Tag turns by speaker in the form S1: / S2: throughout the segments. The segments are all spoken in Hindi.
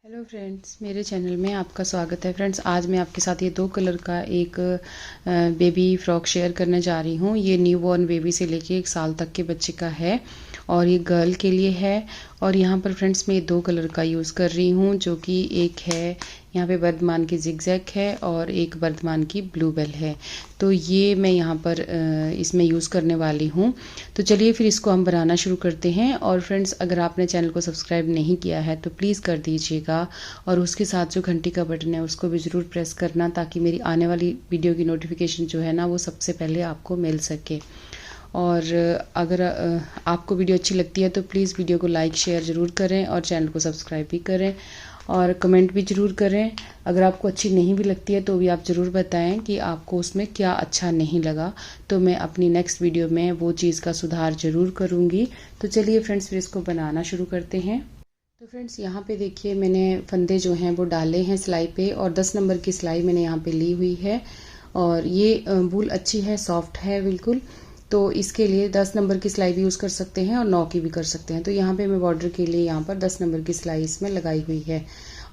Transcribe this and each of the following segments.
S1: हेलो फ्रेंड्स, मेरे चैनल में आपका स्वागत है। फ्रेंड्स, आज मैं आपके साथ ये 2 कलर का एक बेबी फ्रॉक शेयर करने जा रही हूँ। ये न्यू बॉर्न बेबी से लेके 1 साल तक के बच्चे का है और ये गर्ल के लिए है। और यहाँ पर फ्रेंड्स मैं 2 कलर का यूज़ कर रही हूँ, जो कि एक है यहाँ पे वर्धमान की जिगजैग है और एक वर्धमान की ब्लूबेल है। तो ये मैं यहाँ पर इसमें यूज़ करने वाली हूँ। तो चलिए फिर इसको हम बनाना शुरू करते हैं। और फ्रेंड्स, अगर आपने चैनल को सब्सक्राइब नहीं किया है तो प्लीज़ कर दीजिएगा और उसके साथ जो घंटी का बटन है उसको भी ज़रूर प्रेस करना, ताकि मेरी आने वाली वीडियो की नोटिफिकेशन जो है ना वो सबसे पहले आपको मिल सके। और अगर आपको वीडियो अच्छी लगती है तो प्लीज़ वीडियो को लाइक शेयर ज़रूर करें और चैनल को सब्सक्राइब भी करें और कमेंट भी ज़रूर करें। अगर आपको अच्छी नहीं भी लगती है तो भी आप ज़रूर बताएं कि आपको उसमें क्या अच्छा नहीं लगा, तो मैं अपनी नेक्स्ट वीडियो में वो चीज़ का सुधार ज़रूर करूँगी। तो चलिए फ्रेंड्स, फिर इसको बनाना शुरू करते हैं। तो फ्रेंड्स, यहाँ पे देखिए मैंने फंदे जो हैं वो डाले हैं सिलाई पे और 10 नंबर की सिलाई मैंने यहाँ पे ली हुई है। और ये वूल अच्छी है, सॉफ्ट है बिल्कुल। तो इसके लिए 10 नंबर की सिलाई भी यूज़ कर सकते हैं और 9 की भी कर सकते हैं। तो यहाँ पे मैं बॉर्डर के लिए यहाँ पर 10 नंबर की सिलाई इसमें लगाई हुई है।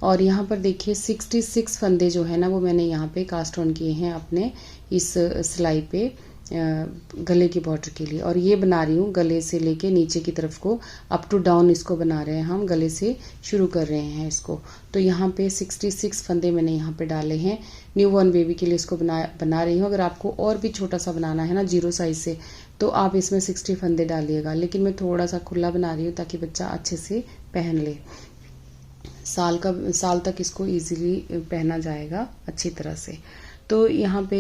S1: और यहाँ पर देखिए 66 फंदे जो है ना वो मैंने यहाँ पे कास्ट ऑन किए हैं अपने इस सिलाई पे गले के बॉर्डर के लिए। और ये बना रही हूँ गले से लेके नीचे की तरफ को, अप टू डाउन इसको बना रहे हैं हम, गले से शुरू कर रहे हैं इसको। तो यहाँ पे 66 फंदे मैंने यहाँ पे डाले हैं। न्यू बॉर्न बेबी के लिए इसको बना रही हूँ। अगर आपको और भी छोटा सा बनाना है ना 0 साइज से, तो आप इसमें 60 फंदे डालिएगा। लेकिन मैं थोड़ा सा खुला बना रही हूँ ताकि बच्चा अच्छे से पहन ले। साल तक इसको इजीली पहना जाएगा अच्छी तरह से। तो यहाँ पे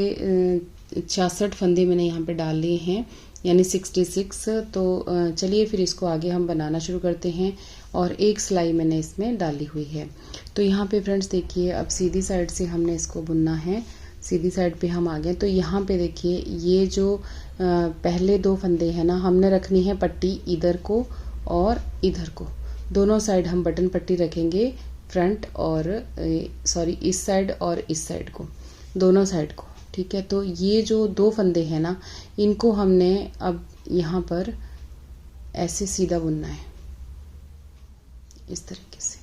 S1: 66 फंदे मैंने यहाँ पे डाल लिए हैं, यानी 66। तो चलिए फिर इसको आगे हम बनाना शुरू करते हैं। और एक सिलाई मैंने इसमें डाली हुई है। तो यहाँ पे फ्रेंड्स देखिए, अब सीधी साइड से हमने इसको बुनना है। सीधी साइड पे हम आ गए। तो यहाँ पे देखिए ये जो पहले 2 फंदे हैं ना, हमने रखनी है पट्टी इधर को और इधर को, दोनों साइड हम बटन पट्टी रखेंगे, फ्रंट और सॉरी इस साइड और इस साइड को, दोनों साइड को। ठीक है, तो ये जो 2 फंदे हैं ना, इनको हमने अब यहाँ पर ऐसे सीधा बुनना है, इस तरीके से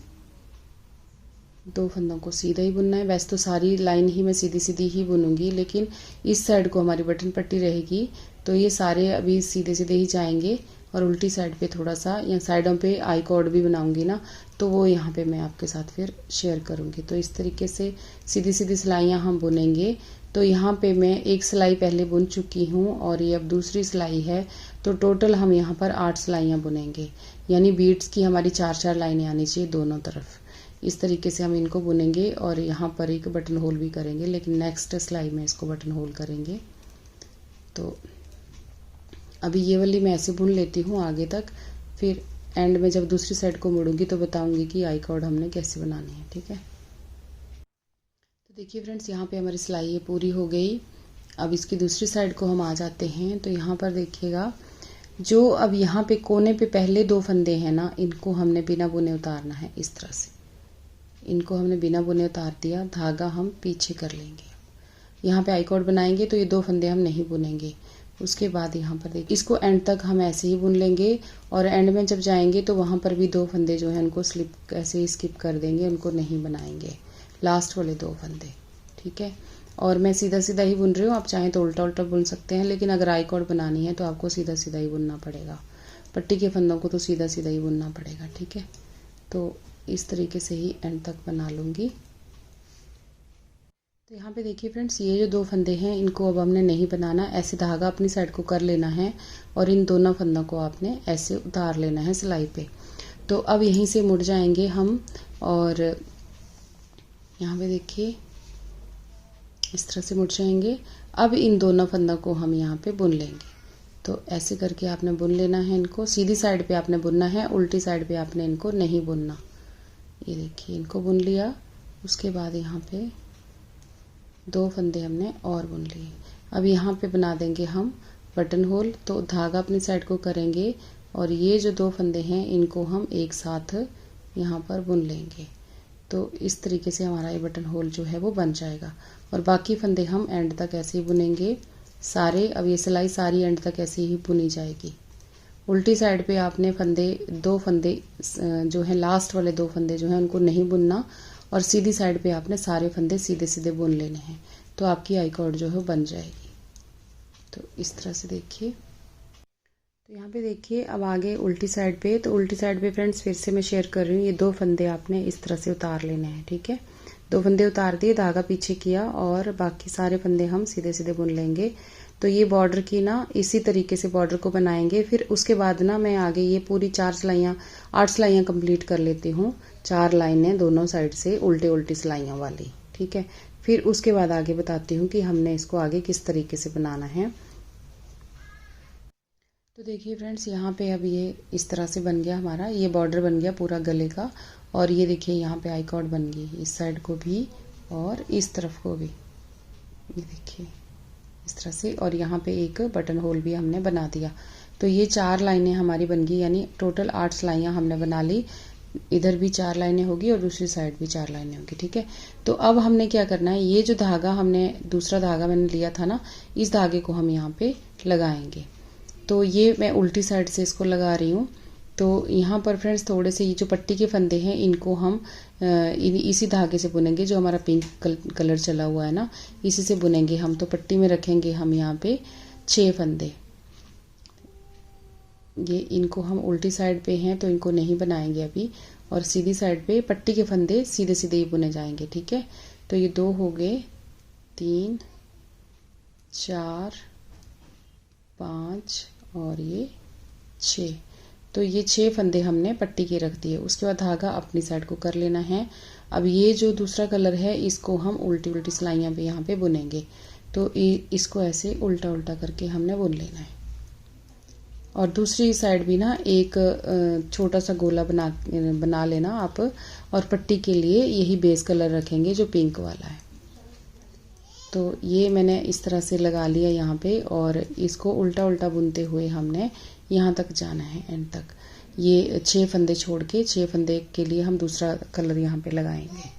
S1: 2 फंदों को सीधा ही बुनना है। वैसे तो सारी लाइन ही मैं सीधी सीधी ही बुनूंगी, लेकिन इस साइड को हमारी बटन पट्टी रहेगी तो ये सारे अभी सीधे सीधे ही जाएंगे। और उल्टी साइड पे थोड़ा सा, या साइडों पे आई कॉर्ड भी बनाऊंगी ना, तो वो यहाँ पे मैं आपके साथ फिर शेयर करूँगी। तो इस तरीके से सीधी सीधी सिलाइयाँ हम बुनेंगे। तो यहाँ पे मैं एक सिलाई पहले बुन चुकी हूँ और ये अब दूसरी सिलाई है। तो टोटल हम यहाँ पर 8 सिलाइयाँ बुनेंगे, यानी बीड्स की हमारी 4-4 लाइनें आनी चाहिए दोनों तरफ। इस तरीके से हम इनको बुनेंगे और यहाँ पर एक बटन होल भी करेंगे, लेकिन नेक्स्ट सिलाई में इसको बटन होल करेंगे। तो अभी ये वाली मैं ऐसे बुन लेती हूँ आगे तक, फिर एंड में जब दूसरी साइड को मुड़ूंगी तो बताऊंगी कि आई कॉर्ड हमने कैसे बनानी है। ठीक है, तो देखिए फ्रेंड्स, यहाँ पे हमारी सिलाई ये पूरी हो गई। अब इसकी दूसरी साइड को हम आ जाते हैं। तो यहाँ पर देखिएगा, जो अब यहाँ पे कोने पे पहले 2 फंदे हैं ना, इनको हमने बिना बुने उतारना है। इस तरह से इनको हमने बिना बुने उतार दिया, धागा हम पीछे कर लेंगे। यहाँ पे आई कॉर्ड बनाएंगे तो ये 2 फंदे हम नहीं बुनेंगे। उसके बाद यहाँ पर देखिए, इसको एंड तक हम ऐसे ही बुन लेंगे और एंड में जब जाएंगे तो वहाँ पर भी 2 फंदे जो हैं उनको स्लिप ऐसे ही स्किप कर देंगे, उनको नहीं बनाएंगे, लास्ट वाले 2 फंदे। ठीक है, और मैं सीधा सीधा ही बुन रही हूँ, आप चाहें तो उल्टा उल्टा बुन सकते हैं, लेकिन अगर आई कॉर्ड बनानी है तो आपको सीधा सीधा ही बुनना पड़ेगा। पट्टी के फंदों को तो सीधा सीधा ही बुनना पड़ेगा। ठीक है, तो इस तरीके से ही एंड तक बना लूँगी। तो यहाँ पे देखिए फ्रेंड्स, ये जो 2 फंदे हैं इनको अब हमने नहीं बनाना, ऐसे धागा अपनी साइड को कर लेना है और इन दोनों फंदों को आपने ऐसे उतार लेना है सिलाई पे। तो अब यहीं से मुड़ जाएंगे हम और यहाँ पे देखिए इस तरह से मुड़ जाएंगे। अब इन दोनों फंदों को हम यहाँ पे बुन लेंगे। तो ऐसे करके आपने बुन लेना है इनको, सीधी साइड पे आपने बुनना है, उल्टी साइड पे आपने इनको नहीं बुनना। ये देखिए, इनको बुन लिया। उसके बाद यहाँ पे 2 फंदे हमने और बुन लिए। अब यहाँ पे बना देंगे हम बटन होल। तो धागा अपनी साइड को करेंगे और ये जो 2 फंदे हैं इनको हम एक साथ यहाँ पर बुन लेंगे। तो इस तरीके से हमारा ये बटन होल जो है वो बन जाएगा। और बाकी फंदे हम एंड तक ऐसे ही बुनेंगे सारे। अब ये सिलाई सारी एंड तक ऐसे ही बुनी जाएगी, उल्टी साइड पे आपने दो फंदे जो है लास्ट वाले दो फंदे जो हैं उनको नहीं बुनना, और सीधी साइड पे आपने सारे फंदे सीधे सीधे बुन लेने हैं, तो आपकी आई कॉर्ड जो है बन जाएगी। तो इस तरह से देखिए। तो यहाँ पे देखिए अब आगे उल्टी साइड पे, तो उल्टी साइड पे फ्रेंड्स फिर से मैं शेयर कर रही हूँ, ये दो फंदे आपने इस तरह से उतार लेने हैं। ठीक है, दो फंदे उतार दिए, धागा पीछे किया और बाकी सारे फंदे हम सीधे सीधे बुन लेंगे। तो ये बॉर्डर की ना इसी तरीके से बॉर्डर को बनाएंगे। फिर उसके बाद ना मैं आगे ये पूरी 4 सिलाइयाँ 8 सिलाइयाँ कंप्लीट कर लेती हूँ, 4 लाइनें दोनों साइड से उल्टे उल्टी सिलाइयों वाली। ठीक है, फिर उसके बाद आगे बताती हूँ कि हमने इसको आगे किस तरीके से बनाना है। तो देखिए फ्रेंड्स, यहाँ पे अब ये इस तरह से बन गया हमारा, ये बॉर्डर बन गया पूरा गले का, और ये देखिए यहाँ पे आई कॉर्ड बन गई, इस साइड को भी और इस तरफ को भी, ये देखिए इस तरह से। और यहाँ पे एक बटन होल भी हमने बना दिया। तो ये 4 लाइनें हमारी बन गई, यानी टोटल 8 सिलाइयाँ हमने बना ली। इधर भी 4 लाइनें होगी और दूसरी साइड भी 4 लाइनें होगी। ठीक है, तो अब हमने क्या करना है, ये जो धागा हमने दूसरा धागा मैंने लिया था ना, इस धागे को हम यहाँ पे लगाएंगे। तो ये मैं उल्टी साइड से इसको लगा रही हूँ। तो यहाँ पर फ्रेंड्स थोड़े से ये जो पट्टी के फंदे हैं इनको हम इसी धागे से बुनेंगे, जो हमारा पिंक कलर चला हुआ है ना, इसी से बुनेंगे हम। तो पट्टी में रखेंगे हम यहाँ पे 6 फंदे, ये इनको हम उल्टी साइड पे हैं तो इनको नहीं बनाएंगे अभी, और सीधी साइड पे पट्टी के फंदे सीधे सीधे ही बुने जाएंगे। ठीक है, तो ये 2 हो गए, 3 4 5 और ये 6। तो ये 6 फंदे हमने पट्टी के रख दिए। उसके बाद धागा अपनी साइड को कर लेना है। अब ये जो दूसरा कलर है इसको हम उल्टी उल्टी सिलाइयाँ पे यहाँ पे बुनेंगे। तो इसको ऐसे उल्टा उल्टा करके हमने बुन लेना है, और दूसरी साइड भी ना एक छोटा सा गोला बना लेना आप, और पट्टी के लिए यही बेस कलर रखेंगे जो पिंक वाला है। तो ये मैंने इस तरह से लगा लिया यहाँ पे, और इसको उल्टा उल्टा बुनते हुए हमने यहाँ तक जाना है एंड तक। ये 6 फंदे छोड़ के 6 फंदे के लिए हम दूसरा कलर यहाँ पे लगाएंगे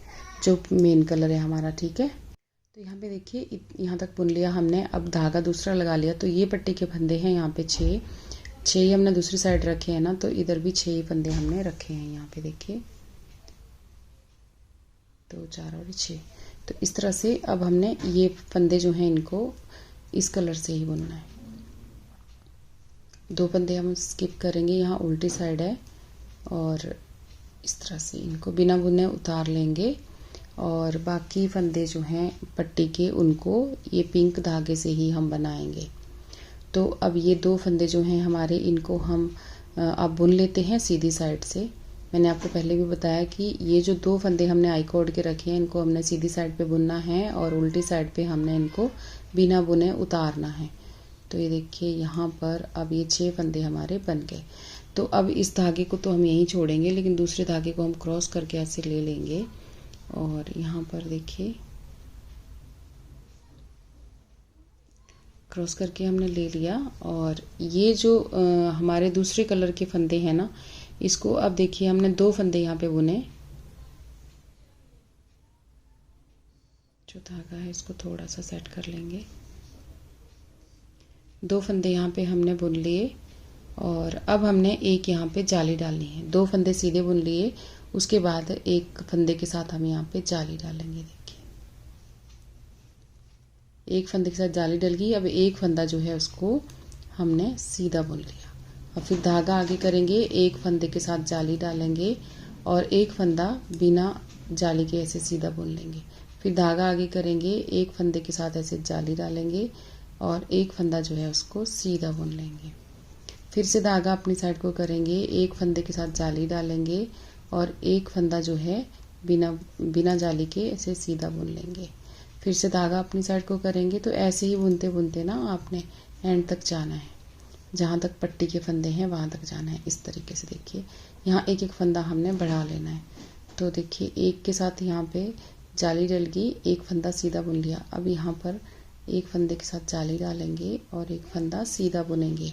S1: जो मेन कलर है हमारा। ठीक है, तो यहाँ पे देखिए यहाँ तक बुन लिया हमने। अब धागा दूसरा लगा लिया, तो ये पट्टी के फंदे हैं यहाँ पे 6 ही हमने दूसरी साइड रखे हैं ना, तो इधर भी 6 फंदे हमने रखे हैं यहाँ पे देखिए, 2 4 और 6। तो इस तरह से अब हमने ये फंदे जो हैं इनको इस कलर से ही बुनना है। 2 फंदे हम स्किप करेंगे, यहाँ उल्टी साइड है, और इस तरह से इनको बिना बुने उतार लेंगे, और बाकी फंदे जो हैं पट्टी के उनको ये पिंक धागे से ही हम बनाएंगे। तो अब ये 2 फंदे जो हैं हमारे, इनको हम अब बुन लेते हैं सीधी साइड से। मैंने आपको पहले भी बताया कि ये जो 2 फंदे हमने आई कॉर्ड के रखे हैं इनको हमने सीधी साइड पे बुनना है, और उल्टी साइड पे हमने इनको बिना बुने उतारना है। तो ये देखिए यहाँ पर अब ये 6 फंदे हमारे बन गए। तो अब इस धागे को तो हम यहीं छोड़ेंगे, लेकिन दूसरे धागे को हम क्रॉस करके ऐसे ले लेंगे, और यहाँ पर देखिए क्रॉस करके हमने ले लिया। और ये जो हमारे दूसरे कलर के फंदे हैं ना, इसको अब देखिए हमने 2 फंदे यहाँ पे बुने, जो धागा है इसको थोड़ा सा सेट कर लेंगे। 2 फंदे यहाँ पे हमने बुन लिए, और अब हमने एक यहाँ पे जाली डालनी है। 2 फंदे सीधे बुन लिए, उसके बाद एक फंदे के साथ हम यहाँ पे जाली डालेंगे। देखिए एक फंदे के साथ जाली डल गई। अब एक फंदा जो है उसको हमने सीधा बुन लिया, और फिर धागा आगे करेंगे, एक फंदे के साथ जाली डालेंगे, और एक फंदा बिना जाली के ऐसे सीधा बुन लेंगे। फिर धागा आगे करेंगे, एक फंदे के साथ ऐसे जाली डालेंगे, और एक फंदा जो है उसको सीधा बुन लेंगे। फिर से धागा अपनी साइड को करेंगे, एक फंदे के साथ जाली डालेंगे, और एक फंदा जो है बिना जाली के ऐसे सीधा बुन लेंगे। फिर से धागा अपनी साइड को करेंगे। तो ऐसे ही बुनते बुनते ना आपने एंड तक जाना है, जहाँ तक पट्टी के फंदे हैं वहाँ तक जाना है। इस तरीके से देखिए यहाँ एक एक फंदा हमने बढ़ा लेना है। तो देखिए एक के साथ यहाँ पे जाली डल गई, एक फंदा सीधा बुन लिया। अब यहाँ पर एक फंदे के साथ जाली डालेंगे और एक फंदा सीधा बुनेंगे।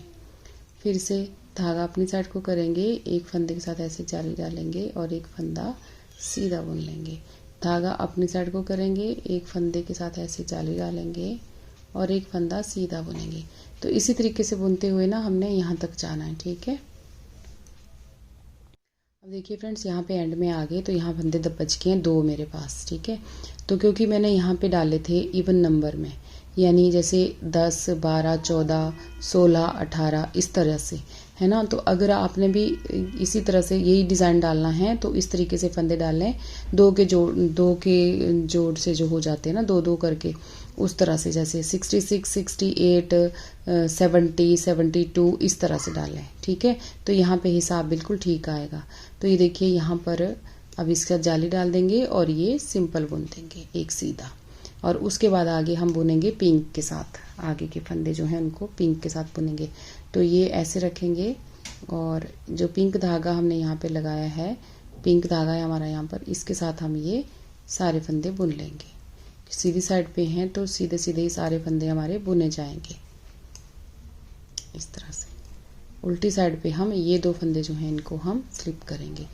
S1: फिर से धागा अपनी साइड को करेंगे, एक फंदे के साथ ऐसे जाली डालेंगे और एक फंदा सीधा बुन लेंगे। धागा अपनी साइड को करेंगे, एक फंदे के साथ ऐसे जाली डालेंगे और एक फंदा सीधा बुनेंगे। तो इसी तरीके से बुनते हुए ना हमने यहाँ तक जाना है, ठीक है। अब देखिए फ्रेंड्स, यहाँ पे एंड में आ गए तो यहाँ फंदे दब बच गए हैं 2 मेरे पास, ठीक है। तो क्योंकि मैंने यहाँ पे डाले थे इवन नंबर में, यानी जैसे 10, 12, 14, 16, 18 इस तरह से, है ना। तो अगर आपने भी इसी तरह से यही डिज़ाइन डालना है तो इस तरीके से फंदे डाल लें, 2 के जोड़ से जो हो जाते हैं ना 2 2 करके, उस तरह से, जैसे 66, 68, 70, 72 इस तरह से डालें, ठीक है। तो यहाँ पे हिसाब बिल्कुल ठीक आएगा। तो ये देखिए यहाँ पर अब इसका जाली डाल देंगे और ये सिंपल बुन देंगे एक सीधा, और उसके बाद आगे हम बुनेंगे पिंक के साथ। आगे के फंदे जो हैं उनको पिंक के साथ बुनेंगे। तो ये ऐसे रखेंगे और जो पिंक धागा हमने यहाँ पे लगाया है, पिंक धागा है हमारा यहाँ पर, इसके साथ हम ये सारे फंदे बुन लेंगे। सीधी साइड पे हैं तो सीधे सीधे ही सारे फंदे हमारे बुने जाएंगे इस तरह से। उल्टी साइड पे हम ये 2 फंदे जो हैं इनको हम स्लिप करेंगे।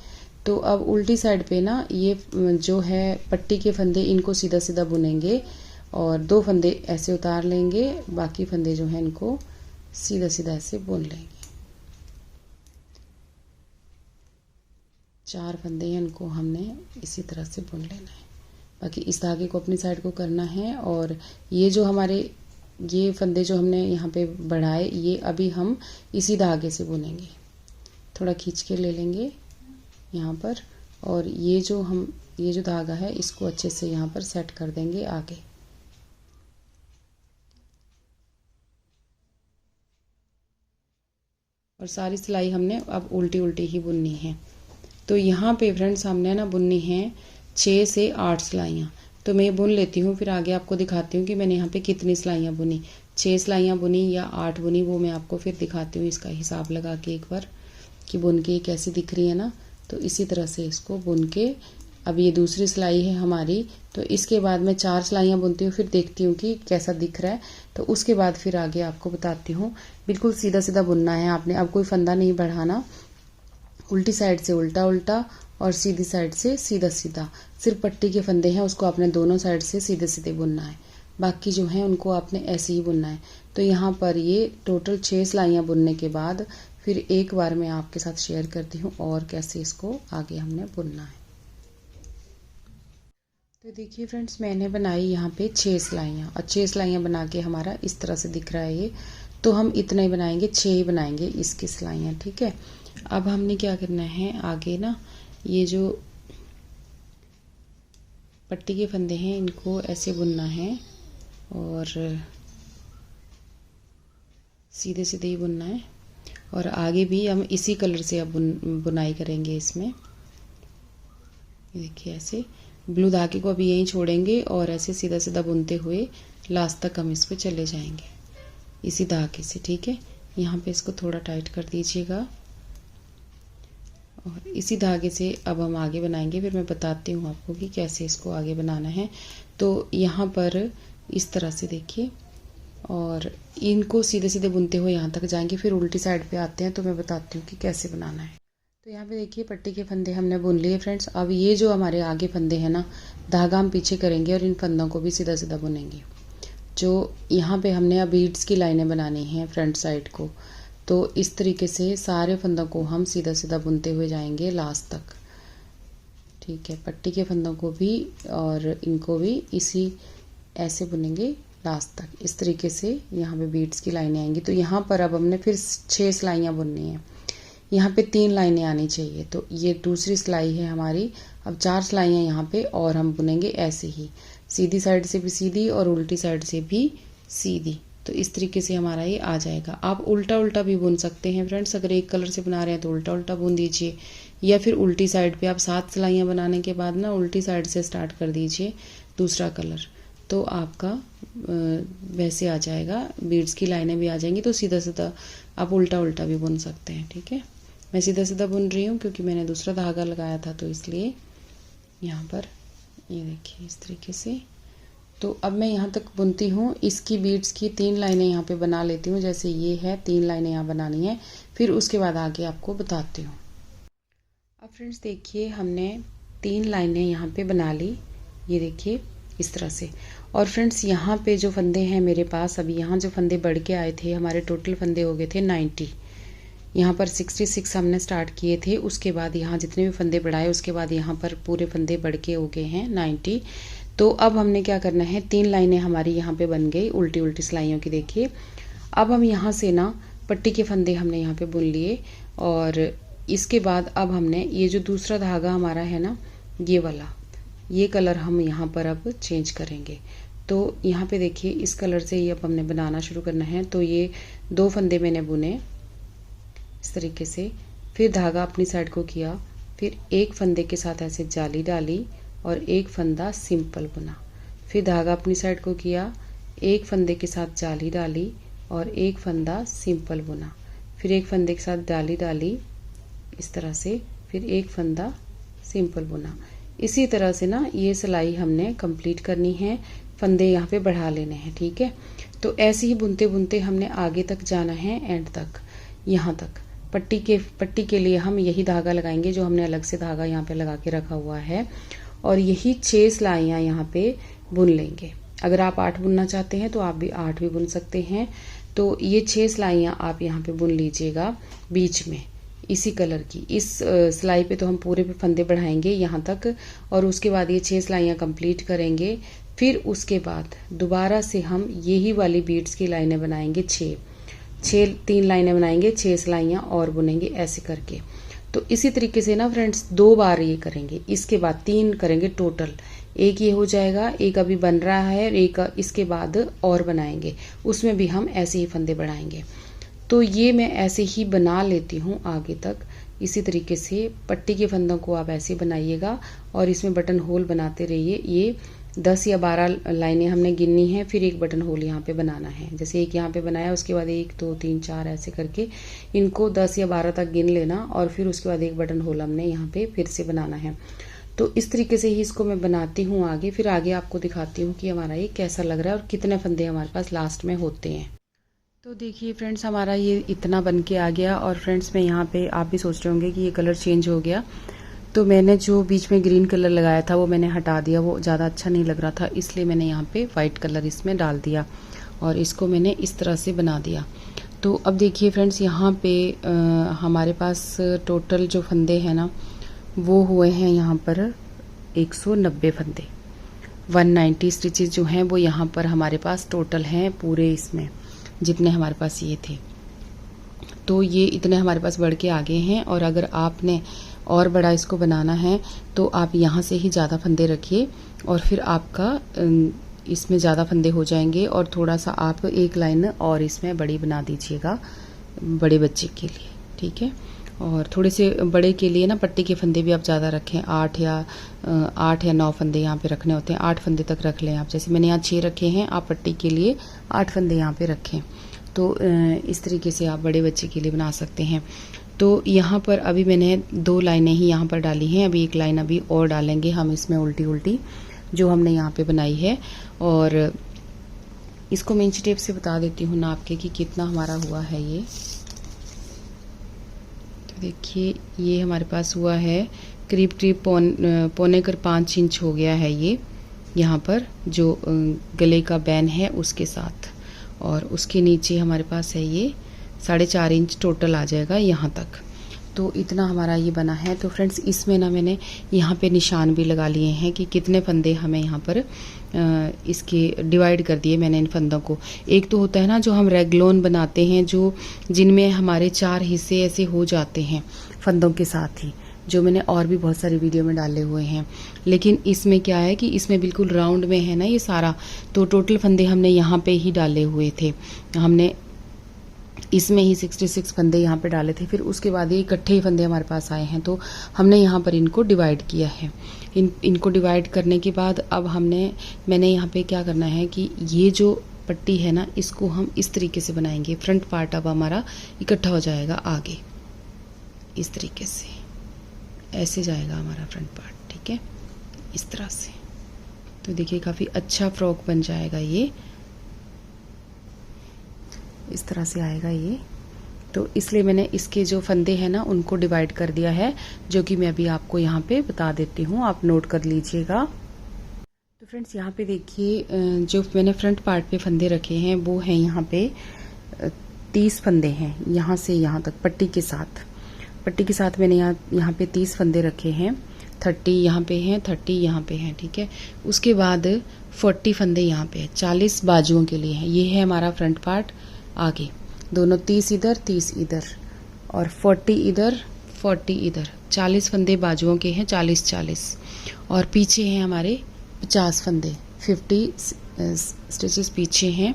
S1: तो अब उल्टी साइड पे ना ये जो है पट्टी के फंदे, इनको सीधा सीधा बुनेंगे और 2 फंदे ऐसे उतार लेंगे, बाकी फंदे जो हैं इनको सीधा सीधा ऐसे बुन लेंगे। 4 फंदे हैं, इनको हमने इसी तरह से बुन लेना है। बाकी इस धागे को अपनी साइड को करना है, और ये जो हमारे ये फंदे जो हमने यहाँ पे बढ़ाए, ये अभी हम इसी धागे से बुनेंगे। थोड़ा खींच के ले लेंगे यहाँ पर, और ये जो धागा है इसको अच्छे से यहाँ पर सेट कर देंगे आगे। और सारी सिलाई हमने अब उल्टी उल्टी ही बुननी है। तो यहाँ पे फ्रेंड्स हमने ना बुननी है 6 से 8 सिलाइयाँ। तो मैं बुन लेती हूँ, फिर आगे आपको दिखाती हूँ कि मैंने यहाँ पे कितनी सिलाइयाँ बुनी। 6 सिलाइयाँ बुनी या 8 बुनी, वो मैं आपको फिर दिखाती हूँ इसका हिसाब लगा के एक बार, कि बुन के कैसी दिख रही है ना। तो इसी तरह से इसको बुन के, अब ये दूसरी सिलाई है हमारी, तो इसके बाद मैं 4 सिलाइयाँ बुनती हूँ, फिर देखती हूँ कि कैसा दिख रहा है। तो उसके बाद फिर आगे आपको बताती हूँ। बिल्कुल सीधा सीधा बुनना है आपने, अब कोई फंदा नहीं बढ़ाना। उल्टी साइड से उल्टा उल्टा और सीधी साइड से सीधा सीधा। सिर्फ पट्टी के फंदे हैं उसको आपने दोनों साइड से सीधे सीधे बुनना है, बाकी जो हैं उनको आपने ऐसे ही बुनना है। तो यहाँ पर ये टोटल 6 सिलाइयाँ बुनने के बाद फिर एक बार मैं आपके साथ शेयर करती हूँ और कैसे इसको आगे हमने बुनना है। तो देखिए फ्रेंड्स, मैंने बनाई यहाँ पे 6 सिलाइयाँ, और 6 सिलाइयाँ बना के हमारा इस तरह से दिख रहा है ये। तो हम इतना ही बनाएंगे, 6 ही बनाएंगे इसकी सिलाइयाँ, ठीक है। अब हमने क्या करना है आगे ना, ये जो पट्टी के फंदे हैं इनको ऐसे बुनना है और सीधे सीधे ही बुनना है, और आगे भी हम इसी कलर से अब बुनाई करेंगे इसमें। ये देखिए ऐसे ब्लू धागे को अभी यहीं छोड़ेंगे और ऐसे सीधा सीधा बुनते हुए लास्ट तक हम इस पे चले जाएंगे इसी धागे से, ठीक है। यहाँ पे इसको थोड़ा टाइट कर दीजिएगा, और इसी धागे से अब हम आगे बनाएंगे। फिर मैं बताती हूँ आपको कि कैसे इसको आगे बनाना है। तो यहाँ पर इस तरह से देखिए, और इनको सीधे सीधे बुनते हुए यहाँ तक जाएंगे, फिर उल्टी साइड पे आते हैं तो मैं बताती हूँ कि कैसे बनाना है। तो यहाँ पे देखिए पट्टी के फंदे हमने बुन लिए फ्रेंड्स। अब ये जो हमारे आगे फंदे हैं ना, धागा हम पीछे करेंगे और इन फंदों को भी सीधा सीधा बुनेंगे। जो यहाँ पे हमने अब बीड्स की लाइनें बनानी हैं फ्रंट साइड को, तो इस तरीके से सारे फंदों को हम सीधा सीधा बुनते हुए जाएंगे लास्ट तक, ठीक है। पट्टी के फंदों को भी और इनको भी इसी ऐसे बुनेंगे लास्ट तक। इस तरीके से यहाँ पे बीड्स की लाइनें आएंगी। तो यहाँ पर अब हमने फिर 6 सिलाइयाँ बुननी है। यहाँ पे 3 लाइनें आनी चाहिए। तो ये दूसरी सिलाई है हमारी। अब 4 सिलाइयाँ यहाँ पे और हम बुनेंगे ऐसे ही, सीधी साइड से भी सीधी और उल्टी साइड से भी सीधी। तो इस तरीके से हमारा ये आ जाएगा। आप उल्टा उल्टा भी बुन सकते हैं फ्रेंड्स, अगर एक कलर से बना रहे हैं तो उल्टा उल्टा बुन दीजिए, या फिर उल्टी साइड पे आप 7 सिलाइयाँ बनाने के बाद ना उल्टी साइड से स्टार्ट कर दीजिए दूसरा कलर, तो आपका वैसे आ जाएगा, बीड्स की लाइनें भी आ जाएंगी। तो सीधा सीधा आप उल्टा उल्टा भी बुन सकते हैं, ठीक है। मैं सीधा सीधा बुन रही हूँ क्योंकि मैंने दूसरा धागा लगाया था, तो इसलिए यहाँ पर ये देखिए इस तरीके से। तो अब मैं यहाँ तक बुनती हूँ। इसकी बीड्स की 3 लाइनें यहाँ पे बना लेती हूँ, जैसे ये है 3 लाइनें यहाँ बनानी है, फिर उसके बाद आगे आपको बताती हूँ। अब फ्रेंड्स देखिए हमने 3 लाइनें यहाँ पे बना ली, ये देखिए। इस तरह से। और फ्रेंड्स यहाँ पे जो फंदे हैं मेरे पास, अभी यहाँ जो फंदे बढ़ के आए थे, हमारे टोटल फंदे हो गए थे 90। यहाँ पर 66 हमने स्टार्ट किए थे, उसके बाद यहाँ जितने भी फंदे बढ़ाए उसके बाद यहाँ पर पूरे फंदे बढ़ के हो गए हैं 90। तो अब हमने क्या करना है, 3 लाइनें हमारी यहाँ पे बन गई उल्टी उल्टी सिलाइयों की। देखिए अब हम यहाँ से ना पट्टी के फंदे हमने यहाँ पे बुन लिए, और इसके बाद अब हमने ये जो दूसरा धागा हमारा है ना, ये वाला, ये कलर हम यहाँ पर अब चेंज करेंगे। तो यहाँ पे देखिए इस कलर से ये अब हमने बनाना शुरू करना है। तो ये 2 फंदे मैंने बुने इस तरीके से, फिर धागा अपनी साइड को किया, फिर एक फंदे के साथ ऐसे जाली डाली और एक फंदा सिंपल बुना, फिर धागा अपनी साइड को किया, एक फंदे के साथ जाली डाली और एक फंदा सिंपल बुना, फिर एक फंदे के साथ जाली डाली इस तरह से, फिर एक फंदा सिंपल बुना। इसी तरह से ना ये सिलाई हमने कंप्लीट करनी है, फंदे यहाँ पे बढ़ा लेने हैं, ठीक है। तो ऐसे ही बुनते बुनते हमने आगे तक जाना है, एंड तक, यहाँ तक। पट्टी के लिए हम यही धागा लगाएंगे जो हमने अलग से धागा यहाँ पे लगा के रखा हुआ है, और यही 6 सिलाइयाँ यहाँ पे बुन लेंगे। अगर आप 8 बुनना चाहते हैं तो आप भी 8 भी बुन सकते हैं। तो ये 6 सिलाइयाँ आप यहाँ पे बुन लीजिएगा बीच में इसी कलर की। इस सिलाई पे तो हम पूरे पे फंदे बढ़ाएंगे यहाँ तक, और उसके बाद ये 6 सिलाइयाँ कंप्लीट करेंगे। फिर उसके बाद दोबारा से हम यही वाली बीड्स की लाइनें बनाएंगे, 3 लाइनें बनाएंगे, 6 सिलाइयाँ और बुनेंगे ऐसे करके। तो इसी तरीके से ना फ्रेंड्स 2 बार ये करेंगे, इसके बाद 3 करेंगे टोटल। एक ये हो जाएगा, एक अभी बन रहा है, एक इसके बाद और बनाएंगे, उसमें भी हम ऐसे ही फंदे बढ़ाएंगे। तो ये मैं ऐसे ही बना लेती हूँ आगे तक। इसी तरीके से पट्टी के फंदों को आप ऐसे बनाइएगा और इसमें बटन होल बनाते रहिए। ये 10 या 12 लाइनें हमने गिननी है, फिर एक बटन होल यहाँ पे बनाना है। जैसे एक यहाँ पे बनाया, उसके बाद 1 2 3 4 ऐसे करके इनको 10 या 12 तक गिन लेना, और फिर उसके बाद एक बटन होल हमने यहाँ पे फिर से बनाना है। तो इस तरीके से ही इसको मैं बनाती हूँ आगे, फिर आगे आपको दिखाती हूँ कि हमारा ये कैसा लग रहा है और कितने फंदे हमारे पास लास्ट में होते हैं। तो देखिए फ्रेंड्स हमारा ये इतना बन के आ गया। और फ्रेंड्स मैं यहाँ पे, आप भी सोच रहे होंगे कि ये कलर चेंज हो गया, तो मैंने जो बीच में ग्रीन कलर लगाया था वो मैंने हटा दिया, वो ज़्यादा अच्छा नहीं लग रहा था, इसलिए मैंने यहाँ पे वाइट कलर इसमें डाल दिया और इसको मैंने इस तरह से बना दिया। तो अब देखिए फ्रेंड्स यहाँ पे हमारे पास टोटल जो फंदे हैं ना वो हुए हैं यहाँ पर 190 फंदे। 190 स्टिचेस जो हैं वो यहाँ पर हमारे पास टोटल हैं पूरे, इसमें जितने हमारे पास ये थे। तो ये इतने हमारे पास बढ़ के आगे हैं, और अगर आपने और बड़ा इसको बनाना है तो आप यहाँ से ही ज़्यादा फंदे रखिए और फिर आपका इसमें ज़्यादा फंदे हो जाएंगे, और थोड़ा सा आप एक लाइन और इसमें बड़ी बना दीजिएगा बड़े बच्चे के लिए, ठीक है। और थोड़े से बड़े के लिए ना पट्टी के फंदे भी आप ज़्यादा रखें, 8 या 9 फंदे यहाँ पे रखने होते हैं, 8 फंदे तक रख लें आप। जैसे मैंने यहाँ 6 रखे हैं, आप पट्टी के लिए 8 फंदे यहाँ पे रखें। तो इस तरीके से आप बड़े बच्चे के लिए बना सकते हैं। तो यहाँ पर अभी मैंने 2 लाइनें ही यहाँ पर डाली हैं, अभी एक लाइन अभी और डालेंगे हम इसमें उल्टी उल्टी जो हमने यहाँ पे बनाई है। और इसको मैं इंच टेप से बता देती हूँ नाप के कि कितना हमारा हुआ है ये। तो देखिए ये हमारे पास हुआ है करीब 4.25 इंच हो गया है ये, यहाँ पर जो गले का बैन है उसके साथ, और उसके नीचे हमारे पास है ये 4.5 इंच टोटल आ जाएगा यहाँ तक। तो इतना हमारा ये बना है। तो फ्रेंड्स इसमें ना मैंने यहाँ पे निशान भी लगा लिए हैं कि कितने फंदे हमें यहाँ पर इसके डिवाइड कर दिए मैंने इन फंदों को। एक तो होता है ना जो हम रेगलोन बनाते हैं, जो जिनमें हमारे 4 हिस्से ऐसे हो जाते हैं फंदों के साथ ही, जो मैंने और भी बहुत सारी वीडियो में डाले हुए हैं। लेकिन इसमें क्या है कि इसमें बिल्कुल राउंड में है ना ये सारा, तो टोटल फंदे हमने यहाँ पे ही डाले हुए थे, हमने इसमें ही 66 फंदे यहाँ पे डाले थे। फिर उसके बाद ये इकट्ठे ही फंदे हमारे पास आए हैं, तो हमने यहाँ पर इनको डिवाइड किया है। इनको डिवाइड करने के बाद अब मैंने यहाँ पे क्या करना है कि ये जो पट्टी है ना इसको हम इस तरीके से बनाएंगे। फ्रंट पार्ट अब हमारा इकट्ठा हो जाएगा आगे, इस तरीके से ऐसे जाएगा हमारा फ्रंट पार्ट, ठीक है, इस तरह से। तो देखिए काफ़ी अच्छा फ्रॉक बन जाएगा ये, इस तरह से आएगा ये। तो इसलिए मैंने इसके जो फंदे हैं ना उनको डिवाइड कर दिया है, जो कि मैं अभी आपको यहाँ पे बता देती हूँ, आप नोट कर लीजिएगा। तो फ्रेंड्स यहाँ पे देखिए जो मैंने फ्रंट पार्ट पे फंदे रखे हैं वो हैं यहाँ पे 30 फंदे हैं, यहाँ से यहाँ तक पट्टी के साथ। पट्टी के साथ मैंने यहाँ पे 30 फंदे रखे हैं। 30 यहाँ पे हैं, 30 यहाँ पे हैं, ठीक है। उसके बाद 40 फंदे यहाँ पे हैं, 40 बाजुओं के लिए हैं। ये है हमारा फ्रंट पार्ट। आगे दोनों 30 इधर 30 इधर और 40 इधर 40 इधर, 40 फंदे बाजुओं के हैं, 40-40। और पीछे हैं हमारे 50 फंदे, 50 स्टिचेस पीछे हैं।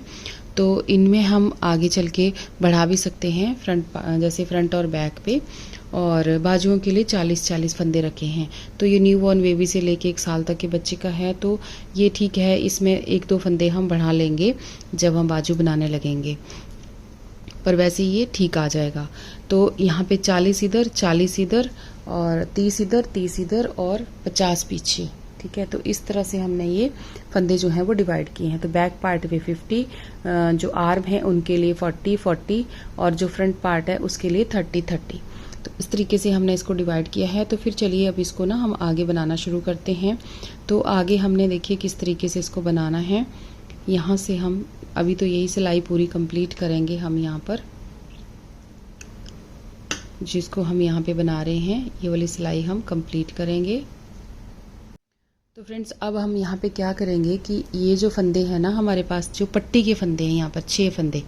S1: तो इनमें हम आगे चल के बढ़ा भी सकते हैं जैसे फ्रंट और बैक पे। और बाजुओं के लिए 40-40 फंदे रखे हैं। तो ये न्यू बॉर्न बेबी से लेके 1 साल तक के बच्चे का है, तो ये ठीक है। इसमें 1-2 फंदे हम बढ़ा लेंगे जब हम बाजू बनाने लगेंगे, पर वैसे ये ठीक आ जाएगा। तो यहाँ पे 40 इधर 40 इधर और 30 इधर 30 इधर और 50 पीछे, ठीक है। तो इस तरह से हमने ये फंदे जो हैं वो डिवाइड किए हैं। तो बैक पार्ट पे 50, जो आर्म है उनके लिए 40-40 और जो फ्रंट पार्ट है उसके लिए 30-30। तो इस तरीके से हमने इसको डिवाइड किया है। तो फिर चलिए अब इसको ना हम आगे बनाना शुरू करते हैं। तो आगे हमने देखिए किस तरीके से इसको बनाना है। यहाँ से हम अभी तो यही सिलाई पूरी कंप्लीट करेंगे हम यहाँ पर, जिसको हम यहाँ पे बना रहे हैं ये वाली सिलाई हम कंप्लीट करेंगे। तो फ्रेंड्स अब हम यहाँ पे क्या करेंगे कि ये जो फंदे हैं ना हमारे पास, जो पट्टी के फंदे हैं यहाँ पर 6 फंदे,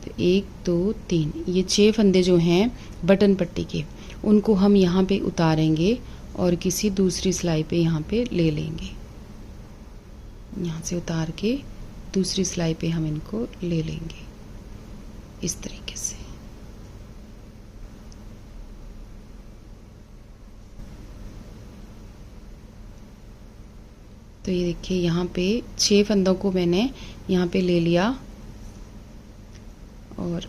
S1: तो 1 2 3, ये 6 फंदे जो हैं बटन पट्टी के, उनको हम यहाँ पे उतारेंगे और किसी दूसरी सिलाई पे यहाँ पे ले लेंगे। यहाँ से उतार के दूसरी सिलाई पे हम इनको ले लेंगे इस तरीके से। तो ये देखिए यहाँ पे 6 फंदों को मैंने यहाँ पे ले लिया और